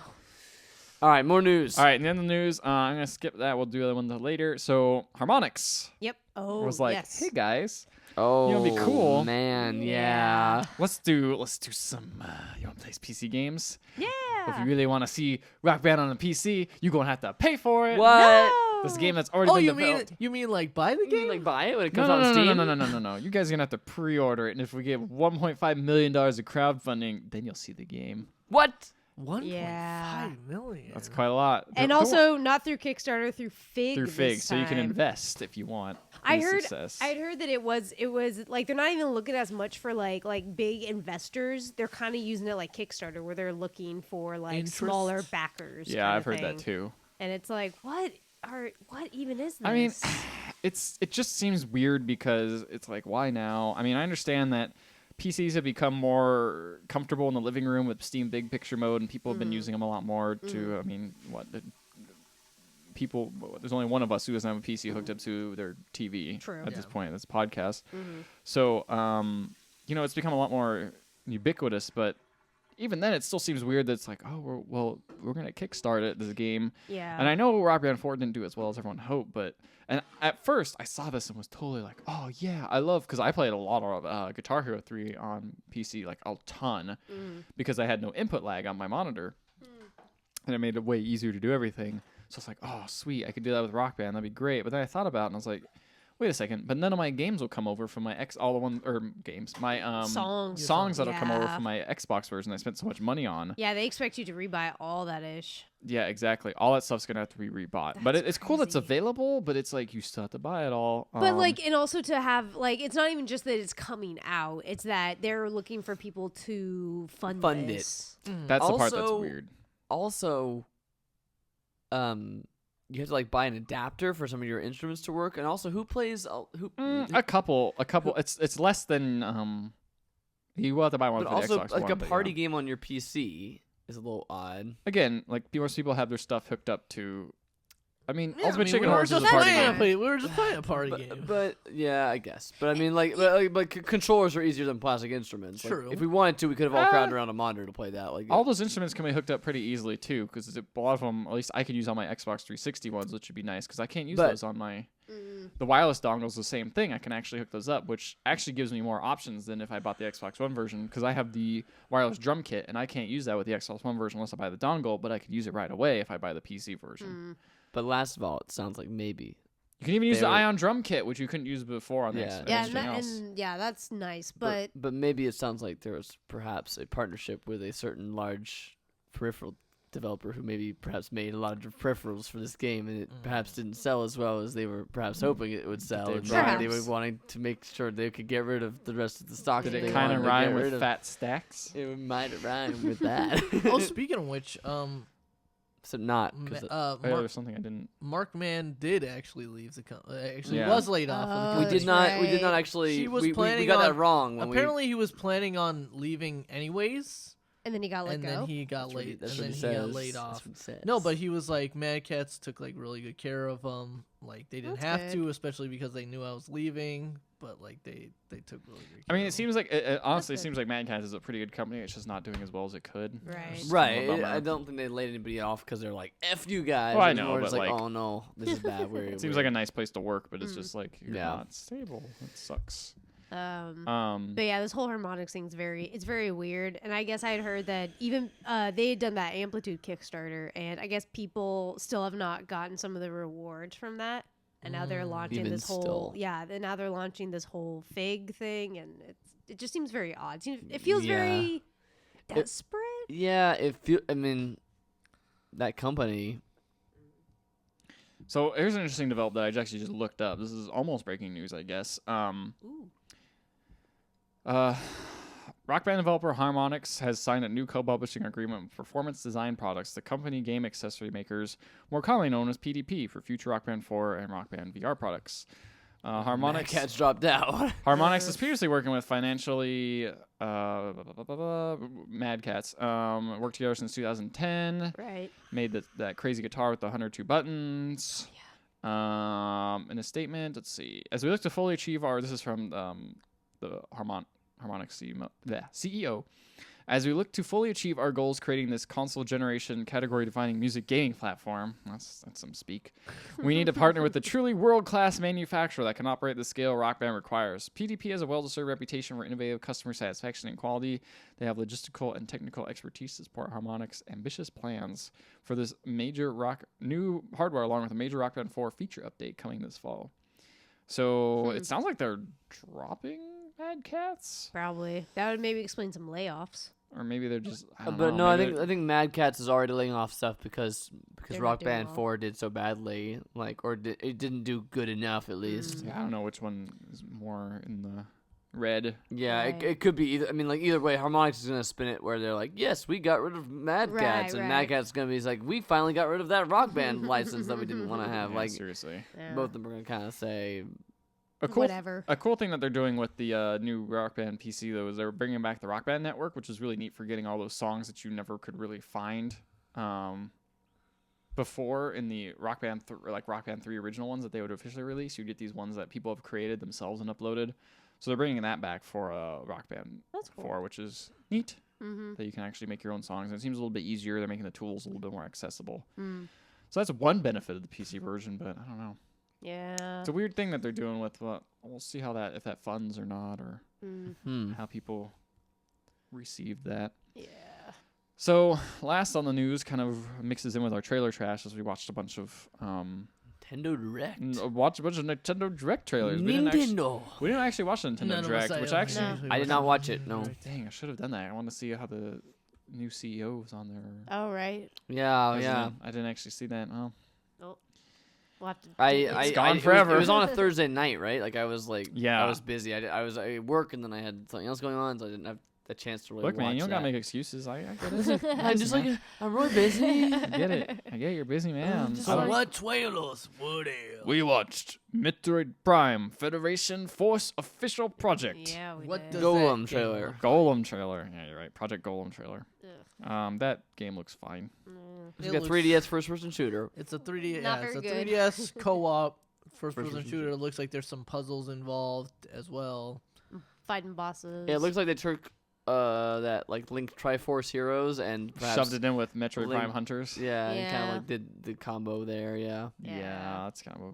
All right, more news. All right, and then the news. I'm gonna skip that. We'll do the other one later. So harmonics. Yep. Oh. I was like, yes. hey guys, Oh, know, it'd be cool. man, Yeah. yeah. let's do some. You want to play PC games? Yeah. If you really want to see Rock Band on a PC, you're gonna have to pay for it. What? This game that's already Oh, been you developed. mean like buy the You game? mean like buy it when it No, comes no, out no, on no, Steam? no, no, no, no, no. You guys are gonna have to pre-order it, and if we get $1.5 million of crowdfunding, then you'll see the game. What? 1.5 Yeah. million. That's quite a lot. And Go- go also not through Kickstarter, through Fig. through Fig, this so you can time. invest if you want. I in heard. Success. I'd heard that it was like they're not even looking as much for like big investors. They're kind of using it like Kickstarter, where they're looking for like Interest? smaller backers. Yeah, kinda I've heard that thing. too. And it's like, what even is this? I mean, it just seems weird because it's like, why now? I mean, I understand that PCs have become more comfortable in the living room with Steam Big Picture mode, and people have been using them a lot more to. I mean, people? There's only one of us who doesn't have a PC hooked up to their TV True. at this Yeah. point. That's podcast. So, it's become a lot more ubiquitous, but. Even then, it still seems weird that it's like, oh, we're gonna kickstart it, this game. yeah. And I know Rock Band 4 didn't do as well as everyone hoped, and at first I saw this and was totally like, oh yeah, I love, because I played a lot of Guitar Hero 3 on PC, like a ton, because I had no input lag on my monitor, and it made it way easier to do everything. So it's like, oh sweet, I could do that with Rock Band, that'd be great. But then I thought about it and I was like, wait a second, but none of my games will come over from my my Songs. that'll come over Yeah. from my Xbox version I spent so much money on. Yeah, they expect you to rebuy all that ish. Yeah, exactly. All that stuff's gonna have to be rebought. But it's cool that's crazy. available, but it's like you still have to buy it all. But and also to have it's not even just that it's coming out; it's that they're looking for people to fund Fund it. this. that's the part that's Also- weird. Also, you have to like buy an adapter for some of your instruments to work, and also who plays who? A couple. It's less than you will have to buy one But for also, the Xbox like One, a but party yeah. game on your PC is a little odd. Again, like most people have their stuff hooked up to. I mean, Yeah, Ultimate we Chicken were Horse is just a party playing game. We were just playing a party But, game. but yeah, I guess. But I mean, but controllers are easier than plastic instruments. Like, True. if we wanted to, we could have all crowded around a monitor to play that. Like All those instruments can be hooked up pretty easily too, because a lot of them, at least I could use on my Xbox 360 ones, which would be nice because I can't use But- those on my. The wireless dongle's the same thing. I can actually hook those up, which actually gives me more options than if I bought the Xbox One version, because I have the wireless drum kit, and I can't use that with the Xbox One version unless I buy the dongle, but I could use it right away if I buy the PC version. But last of all, it sounds like maybe. You can even use They the were- Ion drum kit, which you couldn't use before on the Yeah. X- Yeah, anything else. and that's nice, but But maybe it sounds like there was perhaps a partnership with a certain large peripheral developer who maybe perhaps made a lot of peripherals for this game, and it perhaps didn't sell as well as they were perhaps hoping it would sell, Did and it maybe rhyme? they were wanting to make sure they could get rid of the rest of the stock. Did that it they kind wanted of to rhyme get with rid of. fat stacks? It might rhyme with that. Oh, speaking of which, So not because Oh, yeah, there's something I didn't. Mark Mann did actually leave the company. Actually, Yeah. was laid off. of the we company. did not. We did not right. actually. She was we planning got that on- wrong. When Apparently, he was planning on leaving anyways. And then he got let and go. then he got That's what he- laid. that's And what then he he got says. laid That's off. what he says. No, but he was like, Mad Cats took like really good care of him. Like they didn't That's have good. to, especially because they knew I was leaving. But like they took really good care. I mean, it of him. seems like honestly, it good. seems like Mad Cats is a pretty good company. It's just not doing as well as it could. Right. It's kind of a Right. bummer. I don't think they laid anybody off because they're like, F you guys. Well, I It's know, more but just like, like- oh no, this is bad. It seems like a nice place to work, but it's just like you're Yeah. not stable. It sucks. But yeah, this whole harmonics thing's very weird. And I guess I had heard that even they had done that Amplitude Kickstarter, and I guess people still have not gotten some of the rewards from that. And now they're launching Even this whole still. then now they're launching this whole fig thing, and it just seems very odd. It feels Yeah. very desperate. Yeah, I mean, that company. So here's an interesting development that I actually just looked up. This is almost breaking news, I guess. Ooh. Rock Band developer Harmonix has signed a new co-publishing agreement with Performance Design Products, the company game accessory makers, more commonly known as PDP, for future Rock Band 4 and Rock Band VR products. Mad Harmonix Cat's dropped out. Harmonix is previously working with financially Mad Cats. Worked together since 2010. Right. Made that crazy guitar with the 102 buttons. In a statement, let's see. As we look to fully achieve this is from the Harmonix CEO. As we look to fully achieve our goals, creating this console generation category-defining music gaming platform, that's some speak, we need to partner with a truly world-class manufacturer that can operate the scale Rock Band requires. PDP has a well-deserved reputation for innovative customer satisfaction and quality. They have logistical and technical expertise to support Harmonix' ambitious plans for this new hardware, along with a major Rock Band 4 feature update coming this fall. So it sounds like they're dropping Mad Cats, Probably that would maybe explain some layoffs. or maybe they're just. I don't But know, no, I maybe think Mad Cats is already laying off stuff because They're not Rock doing Band well. 4 did so badly, it didn't do good enough at least. Yeah, I don't know which one is more in the red. Yeah, Right. it could be either. I mean, like either way, Harmonix is gonna spin it where they're like, "Yes, we got rid of Mad Cats," and Mad right. Cats is gonna be like, "We finally got rid of that Rock Band license that we didn't want to have." Yeah, Like seriously. Yeah. both of them are gonna kind of say, Whatever. A cool thing that they're doing with the new Rock Band PC though is they're bringing back the Rock Band network, which is really neat for getting all those songs that you never could really find before in the Rock Band Rock Band 3 original ones that they would officially release. You get these ones that people have created themselves and uploaded. So they're bringing that back for Rock Band That's cool. 4, which is neat. Mm-hmm. That you can actually make your own songs. And it seems a little bit easier. They're making the tools a little bit more accessible. Mm. So that's one benefit of the PC version, but I don't know. Yeah. It's a weird thing that they're doing with. We'll see how if that funds or not, or how people receive that. Yeah. So last on the news kind of mixes in with our trailer trash as we watched a bunch of Nintendo Direct. watched a bunch of Nintendo Direct trailers. We didn't actually watch the Nintendo None of us Direct, which actually No. I did not watch it. No. dang, I should have done that. I want to see how the new CEO was on there. Oh right. Yeah, Isn't yeah. it? I didn't actually see that. Oh, We'll have to. It's gone forever. It was on a Thursday night, right? Like I was like, Yeah. I was busy. I was at work and then I had something else going on, so I didn't have a chance to really look, watch man, you don't gotta that. make excuses. I get it. I'm just like, I'm really busy. I get it. I get you're busy, man. just I don't- what trailers? What else? We watched Metroid Prime Federation Force official project. Yeah. We What did. does Golem that trailer. game- Golem trailer. Yeah, you're right. Project Golem trailer. Ugh. That game looks fine. It's It got looks- 3DS first-person shooter. It's a 3D. Not Yeah, it's a very good. 3DS co-op first-person First-person shooter. shooter. It looks like there's some puzzles involved as well. Fighting bosses. Yeah, it looks like they took that like Link Triforce Heroes and perhaps Shoved it in with Metroid Link- Prime Hunters. Yeah, and kind Yeah. of like did the combo there. Yeah. Yeah, that's kind of a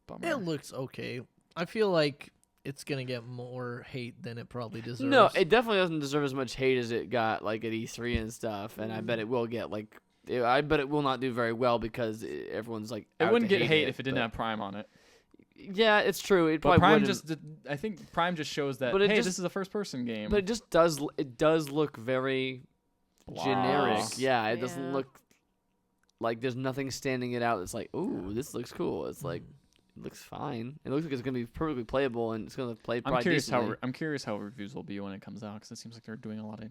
bummer. It looks okay. I feel like it's gonna get more hate than it probably deserves. No, it definitely doesn't deserve as much hate as it got like at E3 and stuff, and I Mm. bet it will get like. I bet it will not do very well because everyone's like. It out wouldn't to get hate if it but- didn't have Prime on it. Yeah, it's true. It But probably Prime wouldn't. just, I think Prime just shows that But it hey, just- this is a first-person game. But it just does. It does look very generic. Blah. Yeah, it doesn't Yeah. look like there's nothing standing it out. It's like, ooh, this looks cool. It's like, it looks fine. It looks like it's gonna be perfectly playable and it's gonna play. I'm probably curious decently. I'm curious how reviews will be when it comes out because it seems like they're doing a lot of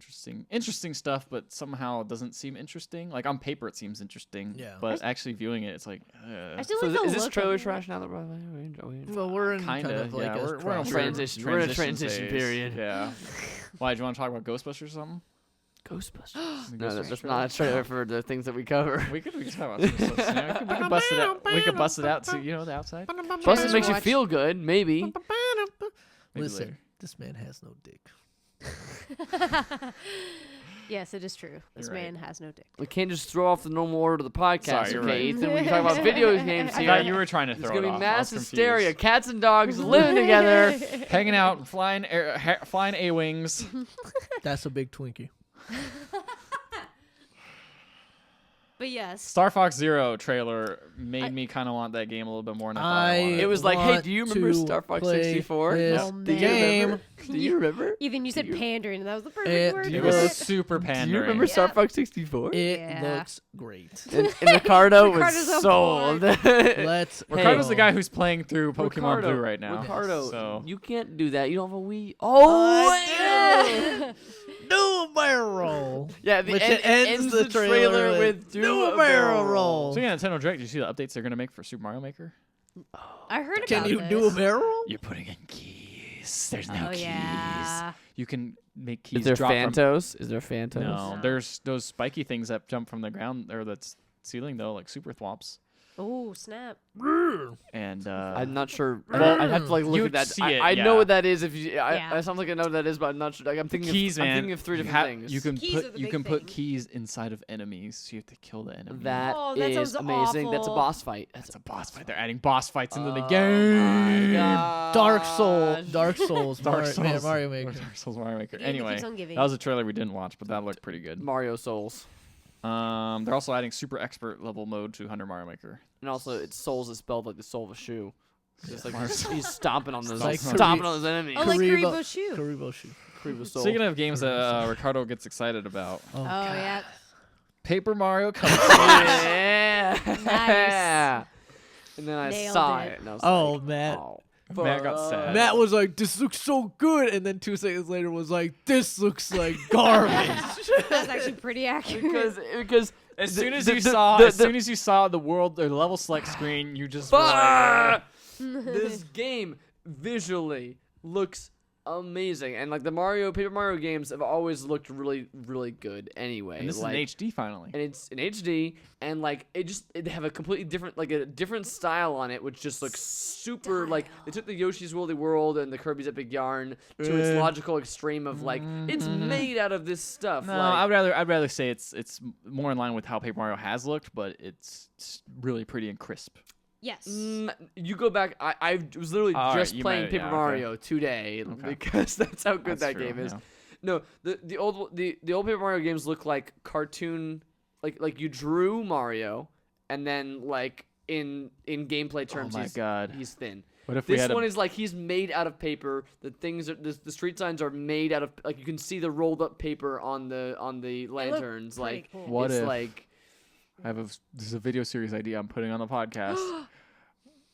interesting stuff, but somehow it doesn't seem interesting. Like on paper, it seems interesting. Yeah. but actually viewing it, it's like. I still So like the is this look trailer of it. trash now that we're Well, we're in Kinda, kind of like yeah. a We're in a crossroads. Transition. We're in a transition phase. period. Yeah. Why? Do you want to talk about Ghostbusters or something? Ghostbusters. The No, Ghostbusters that's trailer. not a trailer for the things that we cover. We could talk about some stuff. We could bust it out. We could bust it out to the outside. Plus, it makes you watch- feel good, maybe. Maybe Listen, later. this man has no dick. Yes, it is true. This You're right. man has no dick. We can't just throw off the normal order of the podcast, Sorry, you're okay, right. Ethan? We can talk about video games I here. thought you were trying to There's throw gonna it be off. mass I was hysteria. confused. Cats and dogs living together. Hanging out, flying A-wings. That's a big Twinkie. But yes. Star Fox Zero trailer made me kind of want that game a little bit more than I thought I wanted. It was like, hey, want do you remember to Star Fox play 64? this Oh, Do you game. remember? Do you remember? Ethan, you said you- pandering, and that was the perfect It word. It for was Look. super pandering. Do you remember Star Yeah. Fox 64? It Yeah. looks great. And Ricardo Ricardo's was on sold. Let's Ricardo's go. the guy who's playing through Pokemon Ricardo, Blue right now. Ricardo, So you can't do that. You don't have a Wii. Oh, I do a barrel roll. yeah. The Which end, it ends the trailer with do a barrel roll. Speaking of Nintendo Direct, did you see the updates they're gonna make for Super Mario Maker? I heard about Can you this. do a barrel roll? You're putting in keys. There's no Oh, keys. yeah. You can make keys Is there drop from. Phantos? Is there Phantos? No, there's those spiky things that jump from the ground or that's ceiling though, like super thwomps. Oh, snap. And I'm not sure. Well, I'd have to like look you'd at that. see I, it, I know yeah. what that is. If you, Yeah. I sounds like I know what that is, but I'm not sure. Like, I'm thinking keys, of, man. I'm thinking of three You different ha- things. You can Keys are put the you big can put thing. keys inside of enemies, so you have to kill the enemy. That Oh, that is sounds amazing. That's a awful. boss fight. That's a boss fight. They're adding boss fights into the Oh game. my Dark Soul. gosh. Dark Souls. Dark Souls. Mario Maker. Dark Souls Mario Maker. The gift Anyway, keeps on giving. that was a trailer we didn't watch, but that looked pretty good. Mario Souls. They're also adding super expert level mode to 100 Mario Maker. And also, it's Souls is spelled like the sole of a shoe. It's like Mario he's stomping on those, Like stomping on those enemies. Oh, like Karibo- Karibo Shoe. Karibo shoe. Karibo Soul. Speaking of games that Ricardo gets excited about, Oh, Oh, God. yeah. Paper Mario comes. yeah. Nice. And then I Nailed saw it. it. And I was Oh, like, Matt. oh, Matt got fuck. sad. Matt was like, "This looks so good," and then 2 seconds later was like, "This looks like garbage." That's actually pretty accurate. Because As the- soon as the- you the- saw, the- as soon as you saw the world or the level select screen, you just were like, Fuck! This game visually looks amazing, and like the Paper Mario games have always looked really, really good. Anyway, and this like, is in HD finally. and it's in HD, and like it have a completely different, like a different style on it, which just looks super. Like they took the Yoshi's Woolly World and the Kirby's Epic Yarn to its logical extreme of like it's made out of this stuff. No, like, I'd rather say it's more in line with how Paper Mario has looked, but it's really pretty and crisp. Yes. You go back. I was literally All right, just you playing might- Paper yeah, okay. Mario today because that's how good That's that true, game is. yeah. No, the old Paper Mario games look like cartoon, like you drew Mario, and then like in gameplay terms, Oh my God. he's thin. What if we This had one a, is like he's made out of paper. The things are the street signs are made out of like you can see the rolled up paper on the lanterns. pretty Like cool. What it's if- like this is a video series idea I'm putting on the podcast.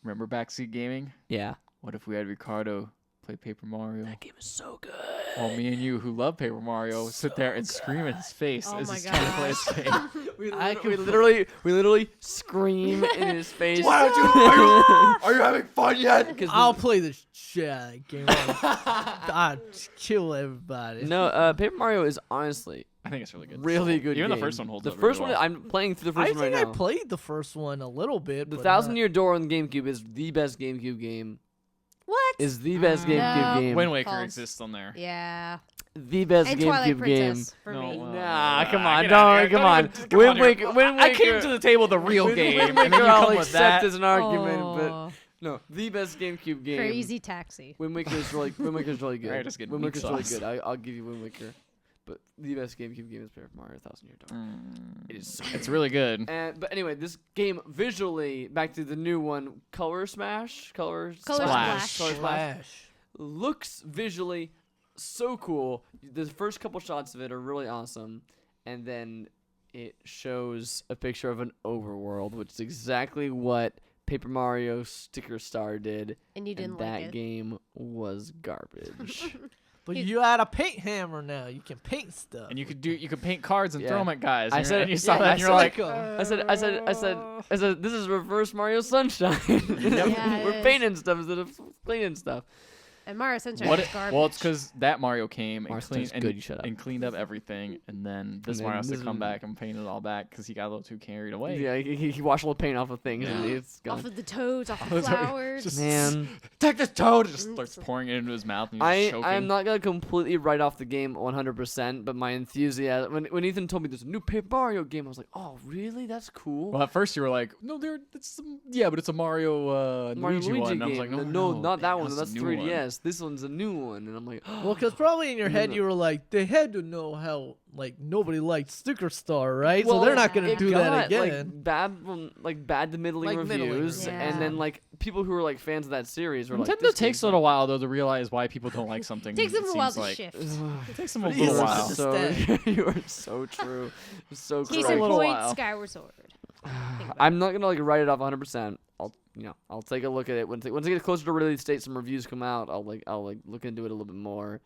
Remember Backseat Gaming? yeah. What if we had Ricardo play Paper Mario? That game is so good. While me and you, who love Paper Mario, sit there and scream in his face Oh as my he's trying to play his game. We I literally scream in his face. Why don't you? Are you having fun yet? I'll play the shit out of that game. I'd kill everybody. No, Paper Mario is honestly I think it's really good. really good. Even the game. first one holds The up first really one, well. I'm playing through the I first one think right I now. played the first one a little bit. The but Thousand not- Year Door on GameCube is the best GameCube game. What? Is the best GameCube No. game. Wind Waker False. exists on there. Yeah. The best And Twilight GameCube game. Princess for No, me. well, Nah, come on, get outta here. come on. Come Wind on here. Waker, Wind I Waker. came to the table with the real game, Wind and then you Waker I'll come with accept that. as an argument, but Oh, no, the best GameCube game. Crazy Taxi. Wind Waker is really good. Alright, just get Wind meat Waker's really sauce. good. I'll give you Wind Waker. But the best GameCube game is Paper Mario Thousand Year Door. It is so It's really good. But anyway, this game visually, back to the new one, Color Splash, Splash. looks visually so cool. The first couple shots of it are really awesome, and then it shows a picture of an overworld, which is exactly what Paper Mario Sticker Star did, And you didn't and that like it. game was garbage. But you had a paint hammer now. You can paint stuff. And you could paint cards and Yeah. throw them at guys. I and said- and you saw yeah, that I and you're said- like, I said, this is reverse Mario Sunshine. Yeah, it We're is. painting stuff instead of cleaning stuff. And Mario Sunshine What is it, garbage. well, it's because that Mario came Mario and cleaned Sunshine's good, you shut up. and cleaned up everything, and then this And then Mario has to this come one- back and paint it all back because he got a little too carried away. Yeah, he washed all the paint off of things, and it's Off gone. of the toads, off Off the the toad. flowers. Just- Man, Take this toad! It just starts pouring it into his mouth, and he's just choking. I'm not gonna completely write off the game 100%, but my enthusiasm when Ethan told me there's a new Paper Mario game, I was like, oh really? That's cool. Well, at first you were like, no, but it's a Mario, Mario Luigi one. And I was like, no, not that one. That's the new one. 3DS. This one's a new one, and I'm like, Well, because probably in your head you were like, they had to know how nobody liked Sticker Star, right? So they're not gonna it do got, that again. bad to middling Middling reviews, reviews. and then people who were fans of that series were like, Nintendo this takes game's a little while though to realize why people don't like something. Takes them it a while seems to like. shift. It takes them a Pretty little easy. while. So- you are so true. So Case correct. in little point, while. Skyward Sword. Think about I'm not gonna write it off 100%. I'll take a look at it once it gets closer to release date. Some reviews come out. I'll look into it a little bit more.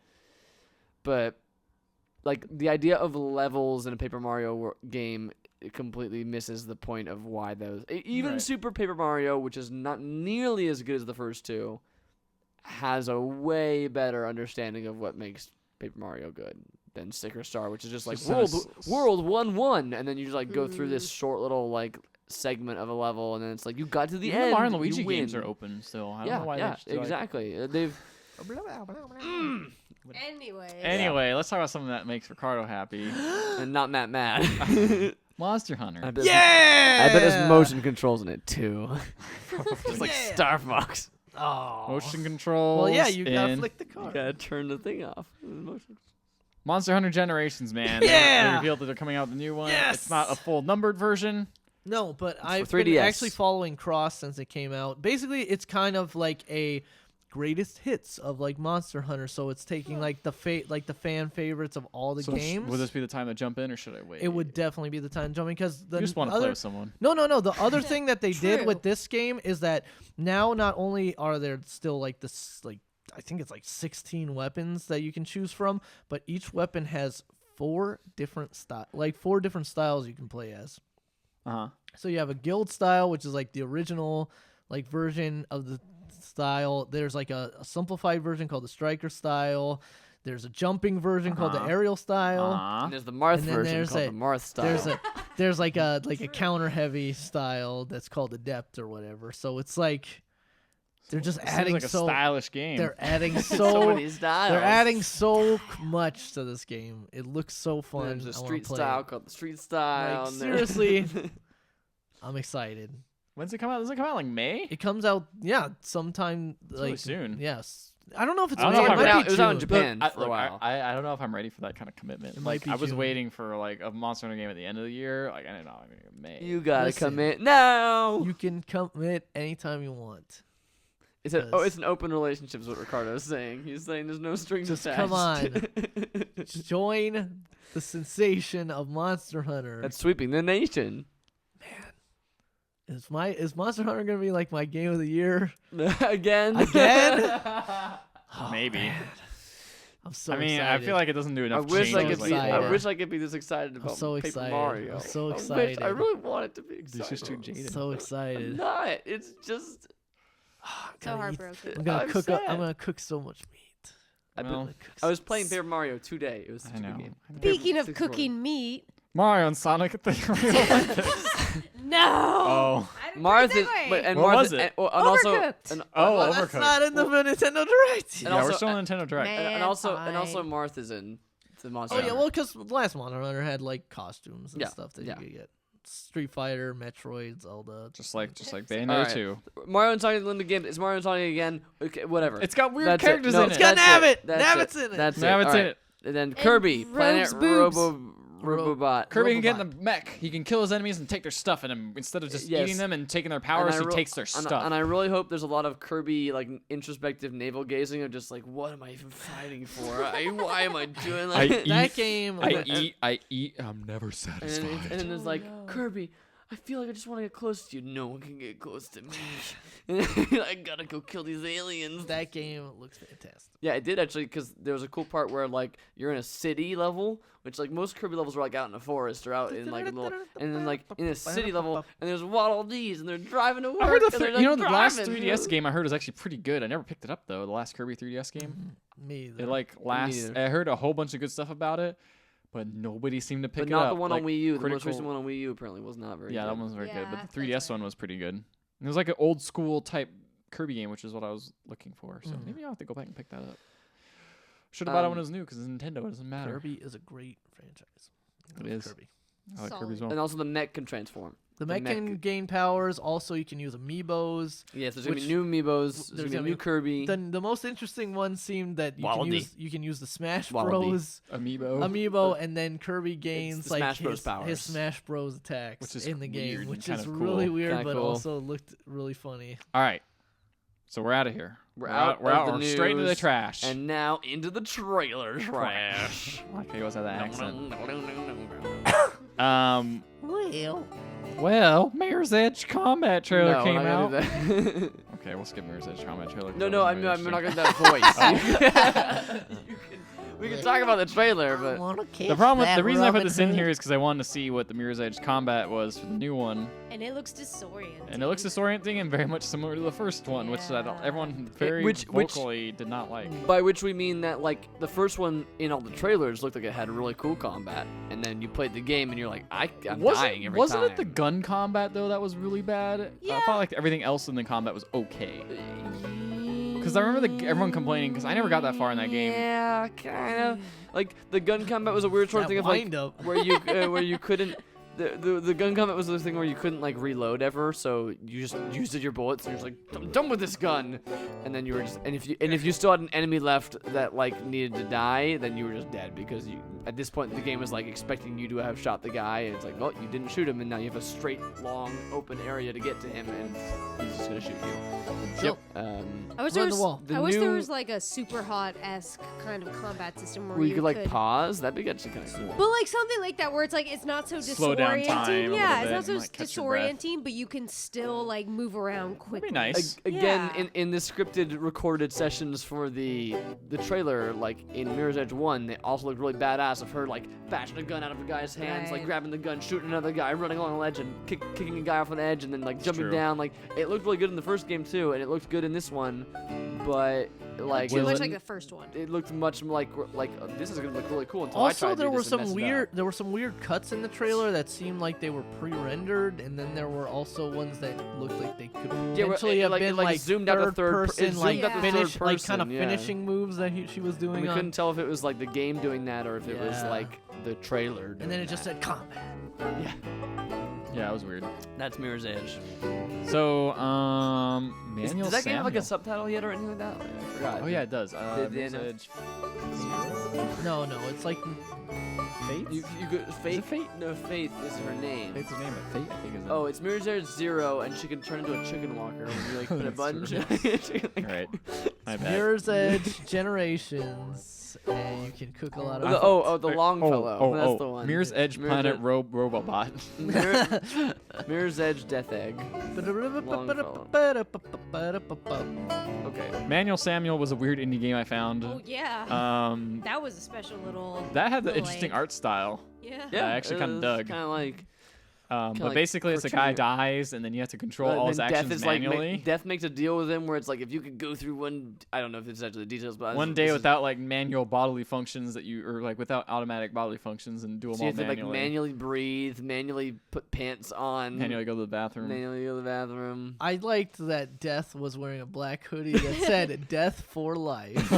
But the idea of levels in a Paper Mario game, it completely misses the point of why those. Even Right. Super Paper Mario, which is not nearly as good as the first two, has a way better understanding of what makes Paper Mario good than Sticker Star, which is just Just world has- world 1-1, and then you just go through this short little segment of a level, and then it's you got to the Even end. the Mario and you Luigi games win. are open still. I don't Yeah, know why yeah, they just, exactly. They've Anyway. Anyway, let's talk about something that makes Ricardo happy. and not Matt mad. Monster Hunter. I bet Yeah! I bet there's motion controls in it too. Just like Yeah. Star Fox. Oh. Motion controls. Well, yeah, you gotta in flick the You card. gotta turn the thing off. Motion. Monster Hunter Generations, man. They Yeah! revealed that they're coming out with a new one. Yes! It's not a full numbered version. No, but I've for been 3DS. actually following Cross since it came out. Basically, it's kind of like a greatest hits of Monster Hunter. So it's taking the fan favorites of all the So games. Would this be the time to jump in, or should I wait? It would definitely be the time jumping because the You just want to play other with someone. No. The other thing that they did True. with this game is that now not only are there still this I think it's 16 weapons that you can choose from, but each weapon has four different styles you can play as. Uh-huh. So you have a guild style, which is the original version of the style. There's a simplified version called the striker style. There's a jumping version called the aerial style. Uh-huh. And there's the Marth And then version there's called a- the Marth style. There's a counter heavy style that's called adept or whatever. So it's they're just It seems adding like a stylish game. they're adding so many styles. they're adding so much to this game. It looks so fun. There's a I wanna street play style it. called the street style. Like, and there- seriously. I'm excited. When's it come out? Does it come out May? It comes out sometime really soon. Yes. I don't know if it's I don't May. know if It I'm might ready. be It was out in June. Japan I, for a look, while. I don't know if I'm ready for that kind of commitment. It might be I was June. waiting for a Monster Hunter game at the end of the year. I don't know. May. You gotta Listen. commit now. You can commit anytime you want. It's an open relationship is what Ricardo's saying. He's saying there's no strings Just attached. come on. Join the sensation of Monster Hunter. That's sweeping the nation. Is Monster Hunter gonna be my game of the year? Again. Again? Oh, Maybe. man. I'm so I mean, excited. I feel like it doesn't do I enough wish I changes could be. like excited. I wish I could be this excited about so Paper excited. Mario. I'm so I wish- excited. I really want it to be He's excited. just too jaded. so I'm excited. not. It's just. So heartbroken. I'm gonna I'm cook. sad. I'm gonna cook so much meat. I've Well, been- I was playing Paper Mario today. It was such I a know. good game. Speaking of Six more. cooking meat, Mario and Sonic. They really like this. no. Oh. I didn't Marth put it is, that way. but and What Marth was is- it? and also Overcooked. and, Oh, Well, that's Overcooked. not in the Nintendo Direct. And Yeah, we're also- still in Nintendo Direct. Man. and also fine. Marth is in the Monster Oh yeah, Hunter. well, because last Monster Hunter had costumes and Yeah, stuff that yeah. you could get. Street Fighter, Metroid, Zelda. Just like All Bayonetta right. 2. Mario and Sonic in the game. It's Mario and Sonic again. Okay, whatever. It's got weird That's it. characters No, in It's it. got that's Nabbit. That's Nabbit's it. in it. That's Now it. it's All in right. it. And then And Kirby, Planet Rogue's boobs. Robobot. Kirby can get Robobot. in the mech. He can kill his enemies and take their stuff, and instead of just Yes. eating them and taking their powers, he takes their and, stuff. And I really hope there's a lot of Kirby introspective navel gazing of just what am I even fighting for? Why am I doing I that? eat- That game. I eat. I'm never and satisfied. then there's Oh, no. Kirby, I feel like I just want to get close to you. No one can get close to me. I gotta go kill these aliens. That game looks fantastic. Yeah, it did actually, because there was a cool part where like you're in a city level, which like most Kirby levels were like out in a forest or out in like a little, and then like in a city level, and there's Waddle Dees, and they're driving to work. I heard and they're, like, the last driving. 3DS game I heard was actually pretty good. I never picked it up though. The last Kirby 3DS game. Me either. It like last. neither. I heard a whole bunch of good stuff about it, but nobody seemed to pick But it not up. the one like, on Wii U. The most critical- recent one on Wii U apparently was not very Yeah, good. that one was very good. But Yeah, the 3DS that's one right. was pretty good. And it was like an old school type Kirby game, which is what I was looking for. So maybe I'll have to go back and pick that up. Should have bought it when it was new because Nintendo. It doesn't matter. Kirby is a great franchise. I It love is. Kirby. I like Solid. Kirby as well. And also the mech can transform. The mech can gain powers. Also, you can use amiibos. Yes, there's gonna be Which- new amiibos. There's gonna be a new Kirby. The most interesting one seemed that you can use the Smash Wallaby. Bros. Amiibo. and then Kirby gains the like Smash Bros. his powers. Smash Bros. Attacks Which is in the weird game, and which kind is of really cool. weird, Kinda but cool. also looked really funny. All right. So we're out of here. We're out We're of out. the We're straight into the news, trash. And now into the trailer trash. like he always had that accent. Well, Well, Mirror's Edge Combat trailer No, came we're not out. gonna do that. Okay, we'll skip Mirror's Edge Combat trailer. 'cause No, that no, wasn't I'm very not interesting. gonna that voice. We can talk about the trailer, but The problem with the reason I put this in here is because I wanted to see what the Mirror's Edge Combat was for the new one, And it looks disorienting. and it looks disorienting and very much similar to the first one, which I don't, Yeah. everyone very Which- vocally did not like. by which we mean that like the first one in all the trailers looked like it had really cool combat, and then you played the game and you're like, I'm dying every wasn't time. it the gun combat though that was really bad? I Yeah. felt like everything else in the combat was okay. Because I remember everyone complaining because I never got that far in that game. Yeah, kind of. Like the gun combat was a weird sort of that thing of like wind up. where you couldn't. The gun combat was the thing where you couldn't like reload ever, so you just used your bullets and you're just like, I'm done with this gun, and then you were just and if you still had an enemy left that like needed to die, then you were just dead because you at this point the game was like expecting you to have shot the guy, and it's like, well, you didn't shoot him, and now you have a straight long open area to get to him, and he's just gonna shoot you. Yep. I wish Run there the was, wall. The I wish there new- was like a super hot-esque kind of combat system where Where you you could like pause. That'd be actually kind of cool. But like something like that where it's like it's not so Slow down disorienting. time a little Yeah, bit it's not and, so like, catch your breath. disorienting, but you can still like move around quickly. That'd be nice. Again, Yeah. in the scripted recorded sessions for the trailer, like in Mirror's Edge 1, they also looked really badass of her like bashing a gun out of a guy's hands, like Right. grabbing the gun, shooting another guy, running along a ledge and kicking a guy off an edge, and then like jumping true. down. Like it looked really good in the first game too, and it looked good in this one, but like Too it much was- like the first one. it looked much like this is gonna look really cool. Until I tried Also, to there do were this and some messed it up. weird cuts in the trailer that seemed like they were pre-rendered, and then there were also ones that looked like they could Yeah, potentially it, have like, been it, like, zoomed out the third per- it person, zoomed like out the third finish, like kind of person, yeah. finishing moves that she was doing. And we on- couldn't tell if it was like the game doing that or if it was Yeah. like the trailer. and then doing it just that. said combat. Yeah, it was weird. That's Mirror's Edge. So, Manual Does that game have like a Samuel. subtitle yet or anything like that? I forgot. Oh yeah, it does. Did Mirror's they Edge. No, it's like Fate? You could Fate. Fate? No, Faith is her name. Fate's the name of Fate, I think is it. Oh, it's Mirror's Edge 0, and she can turn into a chicken walker when you like put a That's button. true. She can, like, Alright. My bad. Mirror's Edge Generations, and you can cook a lot of. the Longfellow. That's the one. Mirror's Edge Mirror's Planet Edge- Robobot. Mirror's Edge Death Egg. Okay. Manual Samuel was a weird indie game I found. Oh yeah. That That was a special little. had the little interesting egg. art style. Yeah. I actually kinda dug. Kind of like. But like basically, it's a guy cartoony. dies, and then you have to control all his then actions manually. Death makes a deal with him where it's like if you could go through one. I don't know if it's actually the details, but One day without like manual bodily functions that you, or like without automatic bodily functions, and do them So you all have to like manually. manually breathe, manually put pants on, Manually go to the bathroom. manually go to the bathroom. I liked that Death was wearing a black hoodie that said "Death for Life."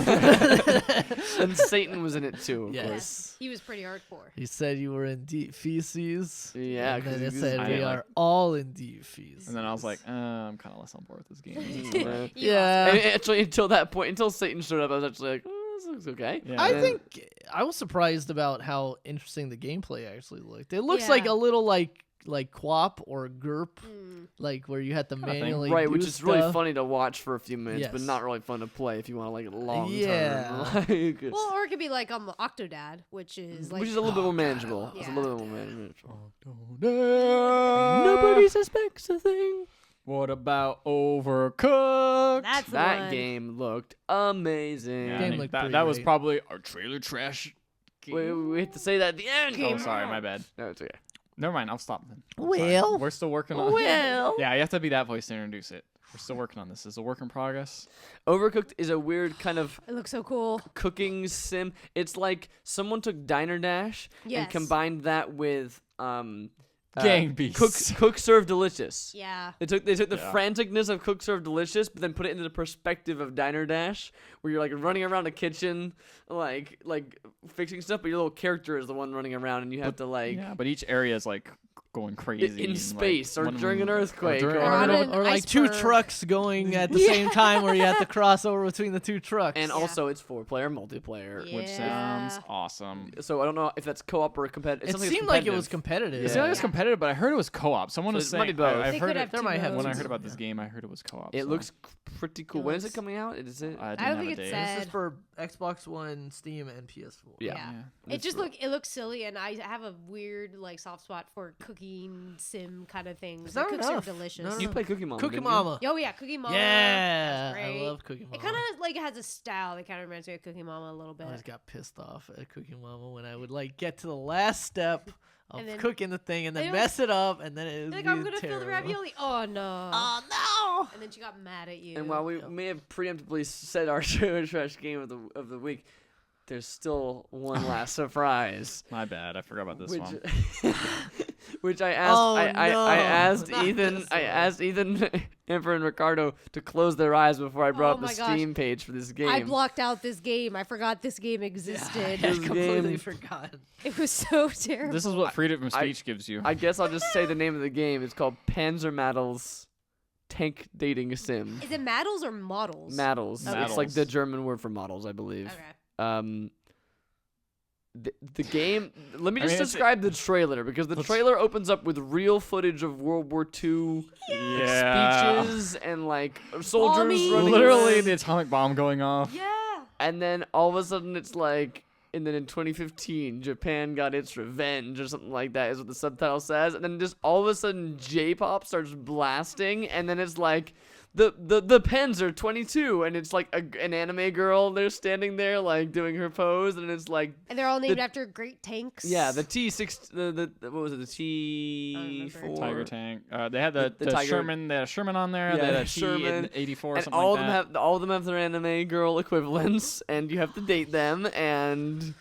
And Satan was in it too, of Yes. course. Yes. He was pretty hardcore. He said you were in deep feces. Yeah, and 'cause then it he's- said I we didn't are like- all in deep feces. And then I was like, I'm kind of less on board with this game. Yeah. You Yeah. And actually, until that point, until Satan showed up, I was actually like, oh, this looks okay. Yeah. I And- think I was surprised about how interesting the gameplay actually looked. It looks like Yeah. a little like like QWOP or GURP, like where you had to Kinda thing. manually Right, do which is stuff. really funny to watch for a few minutes, but Yes. not really fun to play if you want to like long Yeah. term. Like, Well, or it could be like Octodad, which is like which is a little bit more manageable. It's a Yeah. little bit more manageable. Nobody suspects a thing. What about Overcooked? that's the That one. game looked amazing. Yeah, Game I mean, looked that pretty was great. probably our trailer trash. We have to say that at the end. Oh, sorry, my bad. No, it's okay. Never mind, I'll stop then. I'm Well. sorry. We're still working on. Well. Yeah, you have to be that voice to introduce it. We're still working on this. It's a work in progress. Overcooked is a weird kind of It looks so cool. cooking sim. It's like someone took Diner Dash Yes. and combined that with Gang Beasts. Cook Serve Delicious. Yeah. They took the Yeah. franticness of Cook Serve Delicious, but then put it into the perspective of Diner Dash, where you're like running around the kitchen, like fixing stuff, but your little character is the one running around, and you have to like Yeah, but each area is like going crazy in and, space like, or during an earthquake during- or- Or on an Or like two iceberg. trucks going at the same time where you have to cross over between the two trucks. and Yeah. also it's 4-player multiplayer. Yeah. which sounds awesome. So I don't know if that's co-op or competitive. it seemed like it was competitive. It seemed like it was competitive, but I heard it was co-op. Someone So was it might be saying. both. I've They heard could it. have there two might have When I modes. heard about this game, I heard it was co-op. It so looks pretty cool. It When is it looks- coming out? Is it? I, I didn't don't have think a it date. said. This is for Xbox One, Steam, and PS4. Yeah. Yeah. It looks silly, and I have a weird like soft spot for cooking sim kind of things. Fair Like, cooks are enough. delicious. No, no, You played Cookie Mama. Cookie didn't you? Mama. Oh yeah, Cookie Mama. Yeah, That's I great. love Cookie Mama. It kind of like has a style that kind of reminds me of Cookie Mama a little bit. I always got pissed off at Cookie Mama when I would like get to the last step of And then- cooking the thing and then They mess it up and then it would Like be I'm gonna terrible. fill the ravioli. Oh no. Oh no! And then she got mad at you. And while we may have preemptively said our trailer trash game of the week, there's still one last surprise. My bad. I forgot about this which, one. which I asked. Oh, I no, asked not Ethan. this I one. asked Ethan, Emperor, and Ricardo to close their eyes before I brought Oh up my the gosh. Steam page for this game. I blocked out this game. I forgot this game I existed. This completely game- forgotten. It was so terrible. This is what freedom of speech gives you. I guess I'll just say the name of the game. It's called Panzer Madels Tank Dating Sim. Is it Maddles or Models? Madels. Okay. It's like the Madels. German word for models, I believe. Okay. The game. Let me I just mean, it's- describe the trailer because the Let's- trailer opens up with real footage of World War II yeah. speeches and like soldiers Bombing. running. Literally around. the atomic bomb going off. Yeah. And then all of a sudden it's like, and then in 2015, Japan got its revenge or something like that is what the subtitle says. And then just all of a sudden J-pop starts blasting, and then it's like. The pens are 22, and it's like an anime girl. They're standing there like doing her pose, and it's like And they're all named after great tanks. yeah, the T6, the what was it, the remember. T4 Tiger tank. They had the Tiger- Sherman. They had a Sherman on there. Yeah, they had a Sherman. T-84 or and something all like of that. them have their anime girl equivalents, and you have to date them. And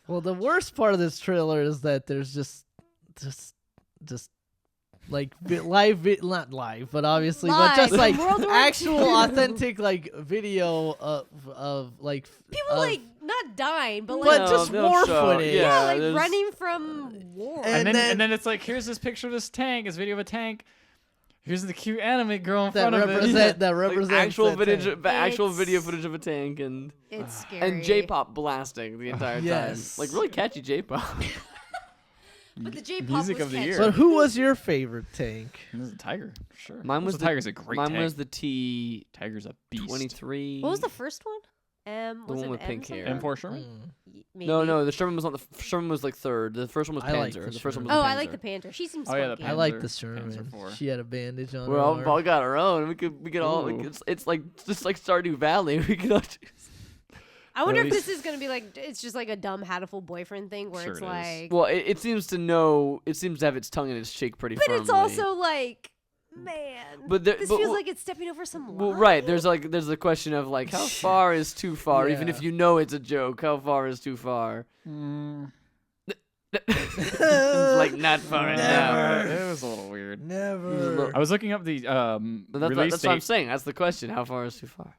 Well, the worst part of this trailer is that there's just like not live, but obviously, but just Live like from World War actual II. authentic like video of like People of- like not dying, but But like just they'll war show- footage. yeah, yeah, like there's- running from war. And And then- then it's like, here's this picture of this tank. This video of a tank. Here's the cute anime girl in that front of it. represent that like, represents actual that footage, tank. actual It's- video footage of a tank, and It's scary. and J-pop blasting the entire Yes. time, like really catchy J-pop. But the J-pop Music was of the catchy. year. But who was your favorite tank? This is a tiger, sure. Mine was the the- tiger's a great Mine tank. was the T23. Tiger's a beast. What was the first one? The Was one it with M pink something? hair. M4 Sherman? Maybe. No, the Sherman was not the Sherman was like third. The first one was I like Panzer. the The first one Sherman. was Oh, Panzer. I like the Panther. She seems Oh, yeah, funky. I like the Panzer Sherman. 4. She had a bandage on We her all arm. got our own. We could all. Ooh. It's like just like Stardew Valley. We could all. I wonder At if this least- is gonna be like it's just like a dumb hatful boyfriend thing where Sure it's it is. like, Well, it seems to know. It seems to have its tongue in its cheek pretty but firmly. it's also like, man, But there- this but- feels like it's stepping over some Well, line. right. There's the question of like how far is too far, even Yeah. if you know it's a joke. How far is too far? Mm, It's like not far enough. it was a little weird. Never. I was looking up the But that's release what I'm date. saying. That's the question. How far is too far?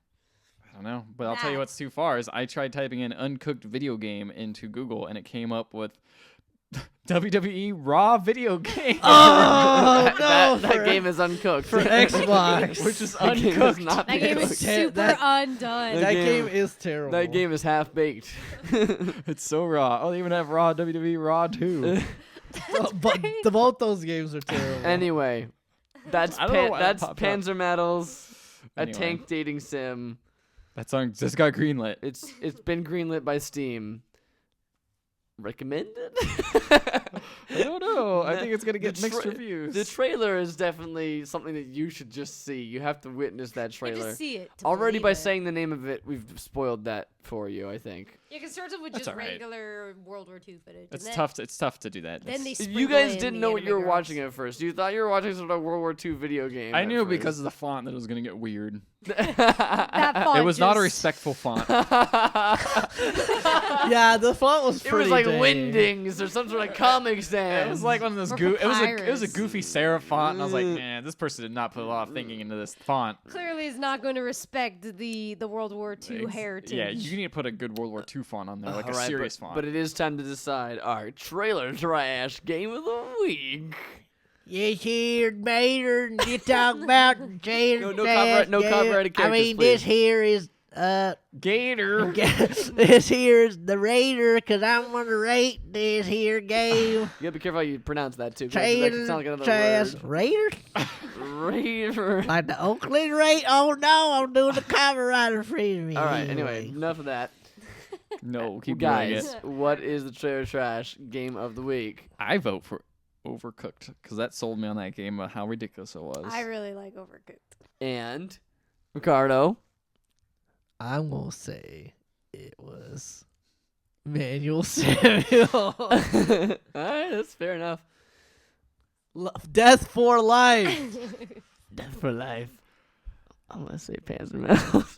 I don't know, but I'll tell you Nah. what's too far is I tried typing in uncooked video game into Google and it came up with WWE Raw video game, Oh no! that for- game is uncooked. for Xbox. which is That game is uncooked. not That game is cooked. super That- undone. that game- game is terrible. That game is half baked. It's so raw. Oh, they even have Raw WWE Raw 2. But both those games are terrible. Anyway, that's I don't know why that that's popped up. Panzer Medals, Anyway. a tank dating sim. That song just got greenlit. It's been greenlit by Steam. Recommended? I don't know. I think it's gonna get The mixed tra- reviews. The trailer is definitely something that you should just see. You have to witness that You trailer. just see it. To Already believe by it. saying the name of it, we've spoiled that for you, I think. Yeah, because it starts off with That's just alright. regular World War II footage. It's and tough. It's tough to do that. Then they That's- You sprinkle guys in didn't the know what you were anime watching girls. at first. You thought you were watching some sort of World War II video game. I at knew first. because of the font that it was gonna get weird. That font It was not a just- respectful font. Yeah, the font was It pretty was like dang. Windings or some sort of Comic Sans. It was like one of those. Or It was a papyrus. goofy serif font, and I was like, man, this person did not put a lot of thinking into this font. Clearly is not going to respect the World War II heritage. Yeah, you need to put a good World War II font on there, like a Alright, serious but, font. But it is time to decide our trailer trash game of the week. Yes, here, Mater, and you talk about Jada. No copyrighted I characters, mean, this please. here is Gator. this here is the Raider, 'cause I'm gonna rate this here game. You gotta be careful how you pronounce that too. 'Cause that can sound like another Trash word. Raider, Raider. like the Oakland Raid. Oh no, I'm doing the copyright infringement. All right. Anyway, enough of that. No, keep Guys, doing it. what is the trailer trash game of the week? I vote for Overcooked because that sold me on that game of how ridiculous it was. I really like Overcooked. And Ricardo. I'm gonna say it was Manuel Samuel. All right, that's fair enough. Death for life. Death for life. I'm gonna say Panzer Medals.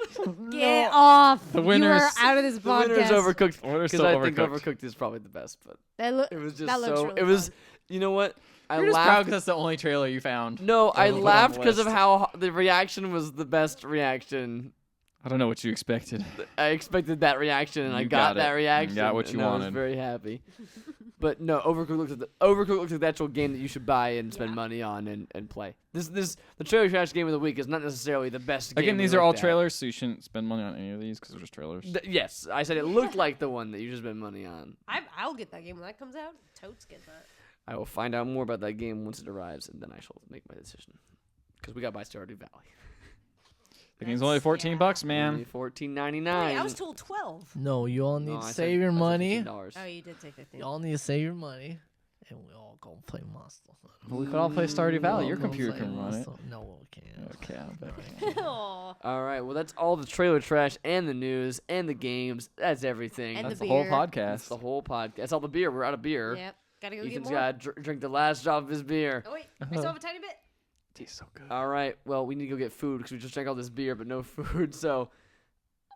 Get off! The You winners- are out of this The winner's podcast. Overcooked Winners because still I think Overcooked. Overcooked is probably the best. But That look. it was just That looks so. really It was. fun. You know what? I You're just proud laughed. because that's the only trailer you found. No, I put on the laughed because of list. how the reaction was the best reaction. I don't know what you expected. I expected that reaction, and I You got got it. that You reaction. got what you and I was wanted. very happy. But no, Overcooked looks like the actual game that you should buy and spend Yeah. money on and play. The trailer trash game of the week is not necessarily the best. Again, game we these are all looked at. trailers, so you shouldn't spend money on any of these because they're just trailers. Yes, I said it looked like the one that you should spend money on. I'll get that game when that comes out. Totes get that. I will find out more about that game once it arrives, and then I shall make my decision. Because we got to buy Stardew Valley. The game's only $14, man. Only $14.99. Wait, I was told 12. No, you all need No, to I said- save your I said money. $15. Oh, you did say 15. Y'all need to save your money, and we all gonna play Monster Hunter. We could all play Stardew Valley. Your We'll computer play can run it. Monster- No, we can't. Okay, I'll bet. Aw. All right, well, that's all the trailer trash and the news and the games. That's everything. And That's the the whole beer. That's podcast. the whole podcast. That's all the beer. We're out of beer. Yep. Gotta go get Ethan's more. got to drink the last drop of his beer. Oh, wait. I still have a tiny bit. Tastes so good. All right, well, we need to go get food because we just drank all this beer, but no food. So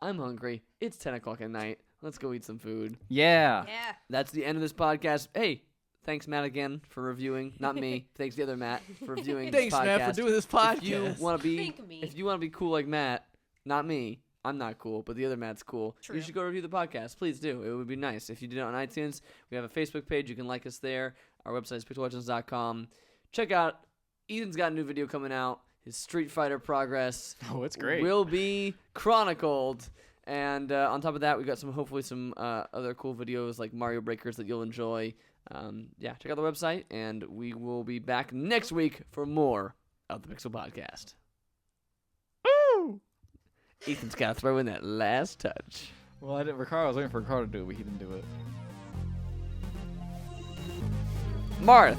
I'm hungry. It's 10 o'clock at night. Let's go eat some food. Yeah. Yeah. That's the end of this podcast. Hey, thanks, Matt, again, for reviewing. Not me. Thanks, the other Matt, for reviewing Thanks, this podcast. Matt, for doing this podcast. If you want to be, Thank me. if you want to be cool like Matt, not me. I'm not cool, but the other Matt's cool. True. You should go review the podcast. Please do. It would be nice. If you did it on iTunes, we have a Facebook page. You can like us there. Our website is pixellegends.com. Check out, Ethan's got a new video coming out. His Street Fighter progress Oh, it's great. will be chronicled. And on top of that, we got hopefully some other cool videos like Mario Breakers that you'll enjoy. Yeah, check out the website, and we will be back next week for more of the Pixel Podcast. Woo! Ethan's got to throw in that last touch. Well, I was waiting for Ricardo to do it, but he didn't do it. Marth,